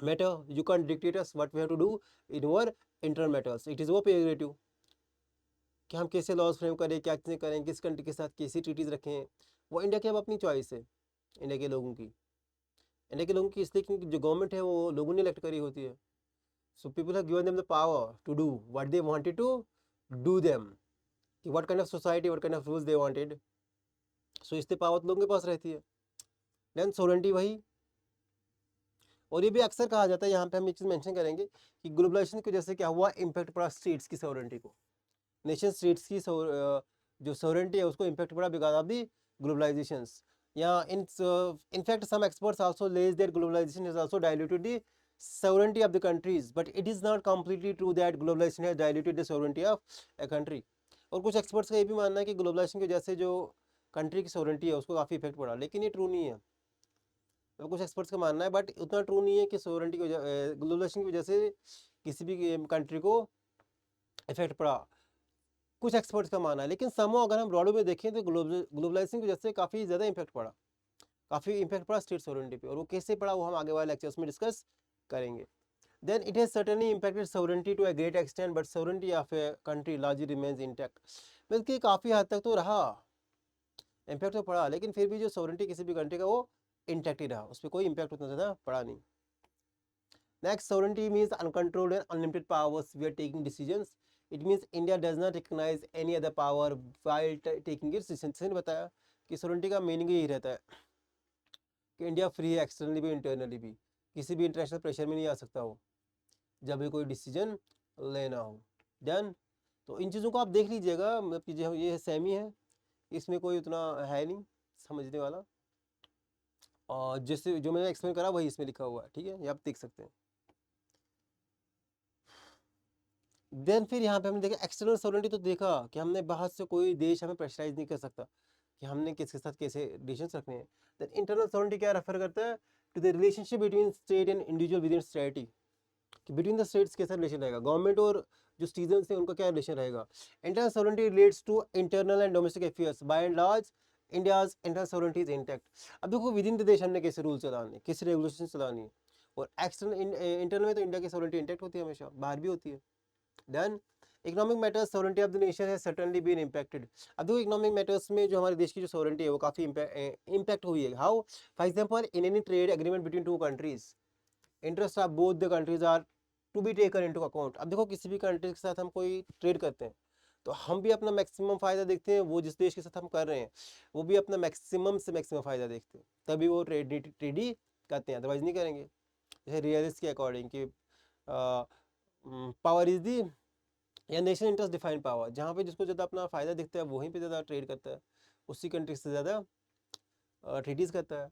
matter, you can't dictate us what we have to do in our internal matters, it is our prerogative। कि हम कैसे लॉज फ्रेम करें, क्या चीज़ें करें, किस कंट्री के साथ कैसी ट्रीटीज़ रखें, वो इंडिया की अब अपनी चॉइस है, इंडिया के लोगों की। इंडिया के लोगों की इसलिए क्योंकि जो गवर्नमेंट है वो लोगों ने इलेक्ट करी होती है। So people have given them the power to do what they wanted to do them, कि what kind of society, what kind of rules they wanted. So इसलिए पावर तो लोगों के पास रहती है। देन सोवरेंटी वही। और ये भी अक्सर कहा जाता है, यहाँ पे हम एक चीज़ मेंशन करेंगे कि ग्लोबलाइजेशन की वजह से क्या हुआ, इम्पैक्ट पड़ा स्टेट्स की सोवरेंटी को, नेशन स्टेट्स की जो सोवरेंटी है उसको इम्पैक्ट पड़ा बिकॉज ऑफ दी ग्लोबलाइजेशंस। या in fact some experts also lays that globalization has also diluted the sovereignty of the countries, but it is not completely true that globalization has diluted the sovereignty of a country. और कुछ एक्सपर्ट्स का ये भी मानना है कि ग्लोबलाइजेशन की वजह से जो कंट्री की सोवरेंटी है उसको काफ़ी इफेक्ट पड़ा, लेकिन ये ट्रू नहीं है। तो कुछ एक्सपर्ट्स का मानना है, बट उतना ट्रू नहीं है कि सोवरेंटी की वजह, ग्लोबलाइजेशन की वजह से किसी भी कंट्री को इफेक्ट पड़ा, कुछ एक्सपर्ट्स का मानना है। लेकिन समो अगर हम ब्रॉड में देखें तो ग्लोबलाइजेशन की वजह से काफ़ी ज़्यादा इम्पैक्ट पड़ा, काफ़ी इम्पैक्ट पड़ा स्टेट सोवरेंटी पे, और वो कैसे पड़ा वो हम आगे वाले लेक्चर्स में डिस्कस करेंगे। Then it has certainly impacted sovereignty to a great extent, but sovereignty of a country largely remains intact. बल्कि काफ़ी हद तक तो रहा, इम्पैक्ट तो पड़ा, लेकिन फिर भी जो सोवरेंटी किसी भी कंट्री का वो इंटैक्ट ही रहा, उस पर कोई इम्पैक्ट उतना ज़्यादा पड़ा नहीं। Next, sovereignty means uncontrolled and unlimited powers we are taking decisions. It means India does not recognize any other power while taking its decisions. ने बताया कि sovereignty का मीनिंग यही रहता है कि इंडिया फ्री है, एक्सटर्नली भी इंटरनली भी, किसी भी इंटरनेशनल प्रेशर में नहीं आ सकता हो जब भी कोई डिसीजन लेना हो। डन। तो इन चीज़ों को आप देख लीजिएगा, मतलब कि जो ये सेमी है, इसमें कोई उतना है नहीं समझने वाला, और जैसे जो मैंने एक्सप्लेन करा वही इसमें लिखा हुआ है, ठीक है, ये आप देख सकते हैं। देन फिर यहाँ पे हमने देखा एक्सटर्नल सोवरेंटी, तो देखा कि हमने बाहर से कोई देश हमें प्रेशराइज नहीं कर सकता कि हमने किसके साथ कैसे रिलेशंस रखने हैं। देन इंटरनल सोवरेंटी क्या रेफर करता है, to the relationship between state and individual with in society, कि बिटवीन द स्टेट्स कैसा रिलेशन रहेगा, गवर्नमेंट और जो सिटीजन्स हैं उनका क्या रिलेशन रहेगा। Internal sovereignty relates to internal and domestic affairs, by and large India's internal sovereignty is intact. अब देखो विद इन द देश हमने कैसे रूल चलाने, कैसे रेगुलेशन चलानी है, और एक्सटर्नल इंटरनल में तो इंडिया की सोवरेंटी इंटैक्ट होती है, हमेशा बाहर भी होती है। Done. Economic matters, sovereignty of the nation है सर्टेनली बीन इम्पैक्टेड। अब देखो इकोनॉमिक मैटर्स में जो हमारे देश की जो सोवरेंटी है वो काफ़ी इम्पैक्ट हुई है। How? For example in any trade agreement between two countries, interest of both the countries are to be taken into account. अब देखो किसी भी कंट्री के साथ हम कोई ट्रेड करते हैं तो हम भी अपना मैक्सिमम फ़ायदा देखते हैं, वो जिस देश के साथ हम कर रहे हैं वो भी अपना मैक्सिमम से मैक्सिमम फ़ायदा देखते हैं, तभी वो ट्रेड ही करते हैं, अदरवाइज नहीं करेंगे। जैसे रियलिस्ट के अकॉर्डिंग कि पावर इज दी, या नेशनल इंटरेस्ट डिफाइंड पावर, जहाँ पे जिसको ज़्यादा अपना फ़ायदा दिखता है वहीं पे ज़्यादा ट्रेड करता है, उसी कंट्री से ज़्यादा ट्रीटीज करता है।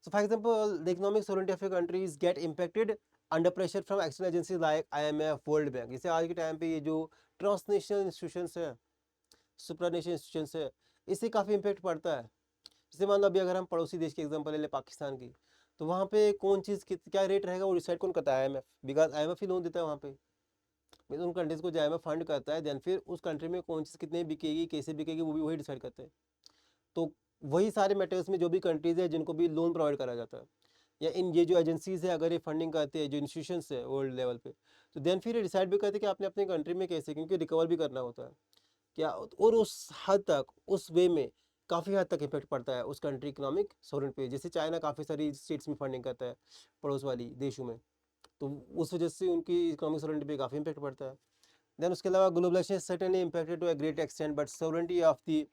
So for example the economic sovereignty of A countries gate impacted under pressure from external agencies like IMF, world bank. जैसे आज के टाइम पे ये जो ट्रांसनेशनल इंस्टीट्यूशंस है, सुप्रानेशनल इंस्टीट्यूशंस है, इससे काफ़ी इम्पैक्ट पड़ता है। जैसे मान लो अभी अगर हम पड़ोसी देश की एग्जांपल ले लें पाकिस्तान की, तो वहाँ पे कौन चीज़ क्या रेट रहेगा वो डिसाइड कौन करता है? IMF, because IMF he loan देता है वहाँ पे, उन कंट्रीज को IMF फंड करता है, देन फिर उस कंट्री में कौन चीज़ कितने बिकेगी, कैसे बिकेगी, वो भी वही डिसाइड करते हैं। तो वही सारे मैटर्स में जो भी कंट्रीज़ है जिनको भी लोन प्रोवाइड करा जाता है, या इन ये जो एजेंसीज है अगर ये फंडिंग करते हैं, जो इंस्टीट्यूशंस है वर्ल्ड लेवल पे, तो देन फिर ये डिसाइड भी करते हैं कि आपने अपने कंट्री में कैसे, क्योंकि रिकवर भी करना होता है क्या, और उस हद तक, उस वे में काफ़ी हद तक इफेक्ट पड़ता है उस कंट्री इकोनॉमिक सोवरेंटी पे। जैसे चाइना काफ़ी सारी स्टेट्स में फंडिंग करता है, पड़ोस वाली देशों में, तो उस वजह से उनकी इकोनॉमिक सोवरेंटी पे काफ़ी इम्पैक्ट पड़ता है। देन उसके अलावा globalisation certainly impacted to a great extent, but sovereignty of the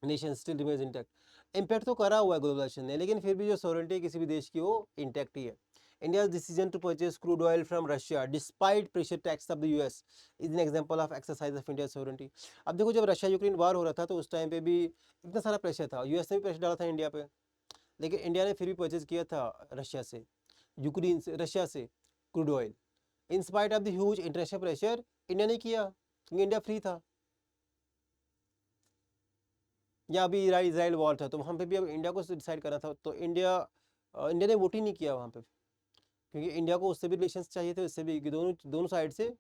nation still remains intact. Impact तो करा हुआ है ग्लोबलाइजेशन ने, लेकिन फिर भी जो सोवरेंटी किसी भी देश की वो इंटैक्ट ही है। India's decision to purchase crude oil from Russia despite pressure tactics of the US is an example of exercise of India sovereignty. अब देखो जब रशिया यूक्रेन वार हो रहा था तो उस टाइम पे भी इतना सारा प्रेशर था, US ने भी प्रेशर डाला था इंडिया पे, लेकिन इंडिया ने फिर भी परचेज किया था रशिया से, यूक्रेन से, रशिया से crude oil. In spite of the huge international pressure India ने किया, क्योंकि इंडिया फ्री था। या अभी इसराइल वॉर था तो वहाँ पे भी अब इंडिया को डिसाइड करना था, तो इंडिया ने वोट ही नहीं किया वहाँ पे, क्योंकि इंडिया को उससे भी रिलेशंस चाहिए थे, उससे भी, कि दोनों दोनों साइड से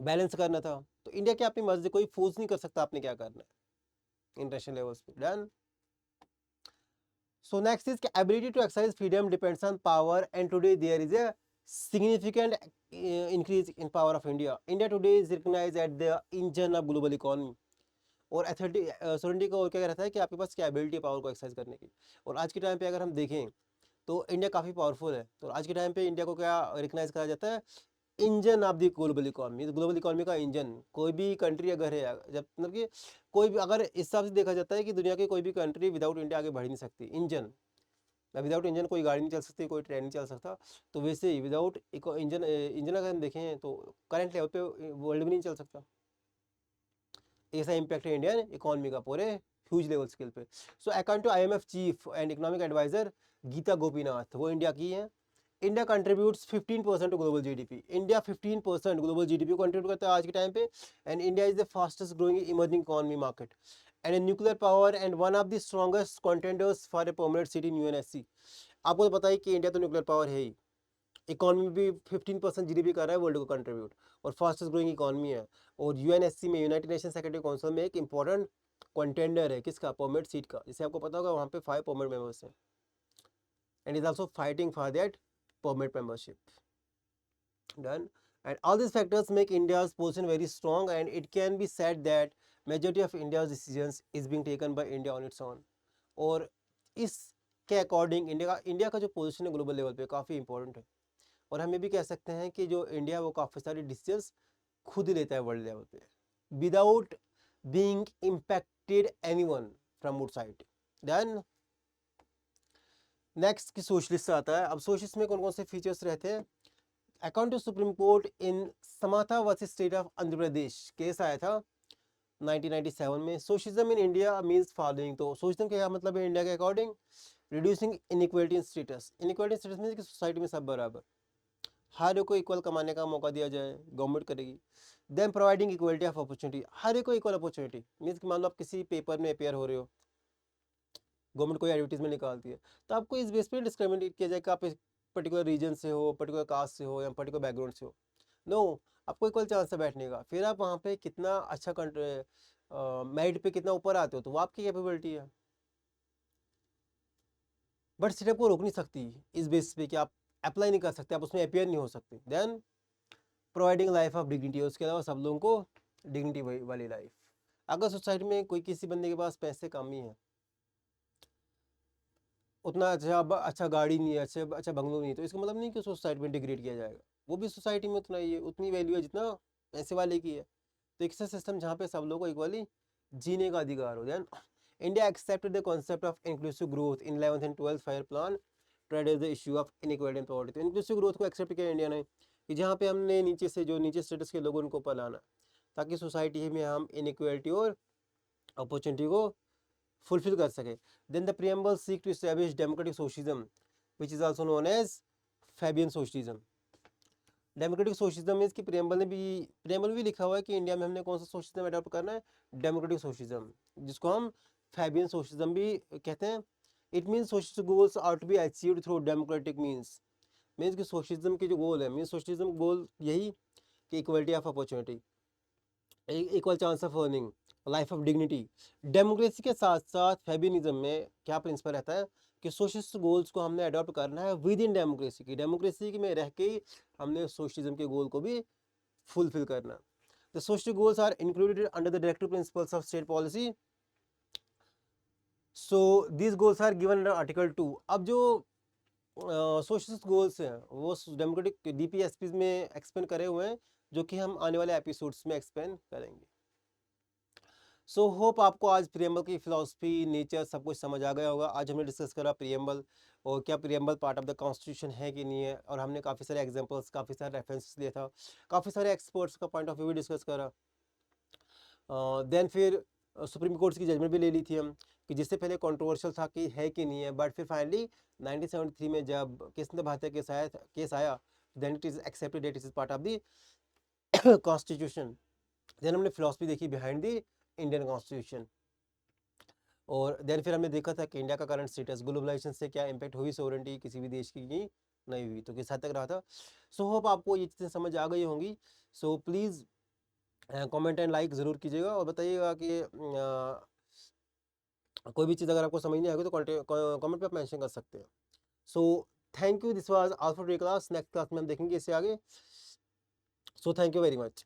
बैलेंस करना था। तो इंडिया क्या अपनी मर्जी, कोई फोर्स नहीं कर सकता आपने क्या करना है इंटरनेशनल लेवल्स पे। Done. So next is ability to exercise freedom depends on power, and today there is a significant increase in power of India. India today is recognized as the engine of global economy. और अथॉरिटी सोरेंटी का और क्या रहता है कि आपके पास कैपेबिलिटी पावर को एक्सरसाइज करने की। और आज के टाइम पे अगर हम देखें तो इंडिया काफ़ी पावरफुल है। तो आज के टाइम पे इंडिया को क्या रिकग्नाइज करा जाता है, engine of the global economy. Global economy का इंजन कोई भी कंट्री अगर है, जब मतलब कि कोई भी अगर इस हिसाब से देखा जाता है कि दुनिया की कोई भी कंट्री विदाउट इंडिया आगे बढ़ ही नहीं सकती। इंजन, विदाउट इंजन कोई गाड़ी नहीं चल सकती, कोई ट्रेन नहीं चल सकता। तो वैसे ही विदाउट इंजन इंजन अगर हम देखें तो करंट लेवल पे वर्ल्ड भी नहीं चल सकता। ऐसा इम्पैक्ट है इंडियन इकोनॉमी का पूरे ह्यूज लेवल स्केल पे। So according to IMF chief and economic adviser Gita Gopinath, वो इंडिया की है, India contributes 15% to global GDP. India 15% global GDP को कंट्रीब्यूट करता है आज के टाइम पे। And India is the fastest growing emerging economy market and a nuclear power and one of the strongest contenders for a permanent seat in UNSC। आपको तो पता है कि इंडिया तो न्यूक्लियर पावर है ही, इकोनॉमी भी 15% जीडीपी कर रहा है वर्ल्ड को कंट्रीब्यूट, और फास्टेस्ट ग्रोइंग इकोनॉमी है। और UNSC में, यूनाइटेड नेशन सेक्रेटरी काउंसिल में एक इंपॉर्टेंट कंटेंडर है किसका, परमानेंट सीट का। जैसे आपको पता होगा वहाँ पे 5 परमानेंट मेंबर्स हैं and is also fighting for that permanent membership. Done. And all these factors make India's position very strong, and it can be said that majority of India's decisions is being taken by India on its own. और इसके अकॉर्डिंग इंडिया का जो पोजीशन है ग्लोबल लेवल पे काफ़ी इंपॉर्टेंट है। और हम ये भी कह सकते हैं कि जो इंडिया वो काफ़ी सारी डिसीजंस खुद ही लेता है वर्ल्ड लेवल पे without being impacted anyone from outside. Then next की सोशलिस्ट आता है। अब सोशलिस्ट में कौन कौन से फीचर्स रहते हैं। According to supreme court in Samatha versus state of Andhra Pradesh case आया था 1997 में। Socialism in India means following. तो सोशलिज्म का क्या मतलब है इंडिया के according, reducing inequality in status. Inequality status means कि सोसाइटी में सब बराबर, हर एक को इक्वल कमाने का मौका दिया जाए, गवर्नमेंट करेगी। Then providing equality of opportunity, हर एक को इक्वल अपॉर्चुनिटी मींस कि मान लो आप किसी पेपर में अपेयर हो रहे हो, गवर्नमेंट कोई एडवर्टीजमेंट निकालती है तो आपको इस बेस पे डिस्क्रिमिनेट किया जाए कि आप पर्टिकुलर रीजन से हो, पर्टिकुलर कास्ट से हो या पर्टिकुलर बैकग्राउंड से हो। नो, आपको इक्वल चांस है बैठने का। फिर आप वहाँ पे कितना अच्छा मेरिट पे कितना ऊपर आते हो तो वो आपकी कैपेबिलिटी है। बट सिर्फ को रोक नहीं सकती इस बेस पे कि आप अप्लाई नहीं कर सकते, आप उसमें अपेयर नहीं हो सकते। देन प्रोवाइडिंग लाइफ ऑफ डिग्निटी, उसके अलावा सब लोगों को डिग्निटी वाली लाइफ। अगर सोसाइटी में कोई किसी बंदे के पास पैसे कम ही है, उतना अच्छा गाड़ी नहीं है, अच्छा बंगलो नहीं है, तो इसका मतलब नहीं कि सोसाइटी में डिग्रेड किया जाएगा। वो भी सोसाइटी में उतना ही है, उतनी वैल्यू है जितना पैसे वाले की है। तो एक सिस्टम जहाँ पे सब लोगों को इक्वली जीने का अधिकार हो। Then India accepted the concept of inclusive growth in 11th and 12th five year plan to address the issue of inequality and poverty. तो इंक्लूसिव ग्रोथ को एक्सेप्ट किया इंडिया ने कि जहाँ पे हमने नीचे से जो नीचे स्टेटस के लोगों उनको ऊपर लाना, ताकि सोसाइटी में हम इनइक्वालिटी और अपॉर्चुनिटी को फुलफिल कर सके। Then the preamble seek to establish democratic socialism which is also known as Fabian socialism. Democratic socialism means कि प्रीएम्बल में भी लिखा हुआ है कि इंडिया में हमने कौन सा सोशलिज्म अडॉप्ट करना है, डेमोक्रेटिक सोशलिज्म, जिसको हम फैबियन सोशलिज्म भी कहते हैं। It means socialist goals are to be achieved through democratic means कि सोशलिज्म के जो गोल है, मींस सोशलिज्म गोल यही कि equality of opportunity, equal chance of earning, life of dignity. Democracy के साथ साथ फेबिनिज्म में क्या प्रिंसिपल रहता है कि सोशलिस्ट गोल्स को हमने अडॉप्ट करना है विद इन डेमोक्रेसी में रह के ही हमने सोशलिज्म के गोल को भी फुलफिल करना। The social goals are included under the directive principles of state policy. So these goals are given under article 2। अब जो सोशलिस्ट गोल्स हैं वो डेमोक्रेटिक DPSP में एक्सप्लेन करे हुए हैं, जो कि हम आने वाले एपिसोड्स में एक्सप्लेन करेंगे। सो होप आपको आज प्रियम्बल की फिलॉसफी, नेचर सब कुछ समझ आ गया होगा। आज हमने डिस्कस करा प्रियम्बल और क्या preamble part of the constitution है कि नहीं है, और हमने काफ़ी सारे एग्जांपल्स, काफ़ी सारे रेफरेंसेस दिया था, काफ़ी सारे एक्सपर्ट्स का पॉइंट ऑफ व्यू भी डिस्कस करा। देन फिर सुप्रीम कोर्ट की जजमेंट भी ले ली थी हम, कि जिससे पहले कंट्रोवर्शियल था कि है कि नहीं है, बट फिर फाइनली 1973 में जब कृष्ण भारती केस आया then it is accepted that it is part of the constitution. Then हमने फिलॉसफी देखी बिहाइंड द इंडियन कॉन्स्टिट्यूशन, और देन फिर हमने देखा था कि इंडिया का करंट स्टेटस, ग्लोबलाइजेशन से क्या इम्पैक्ट हुई सोवरेंटी किसी भी देश की नहीं हुई, तो किस हद तक रहा था। सो होप आपको ये चीज़ें समझ आ गई होंगी। So please comment and like ज़रूर कीजिएगा और बताइएगा कि कोई भी चीज़ अगर आपको समझ नहीं आएगी तो कमेंट पे आप मेंशन कर सकते हैं। So thank you, this was all for today class. Next class में हम देखेंगे इससे आगे। So thank you very much.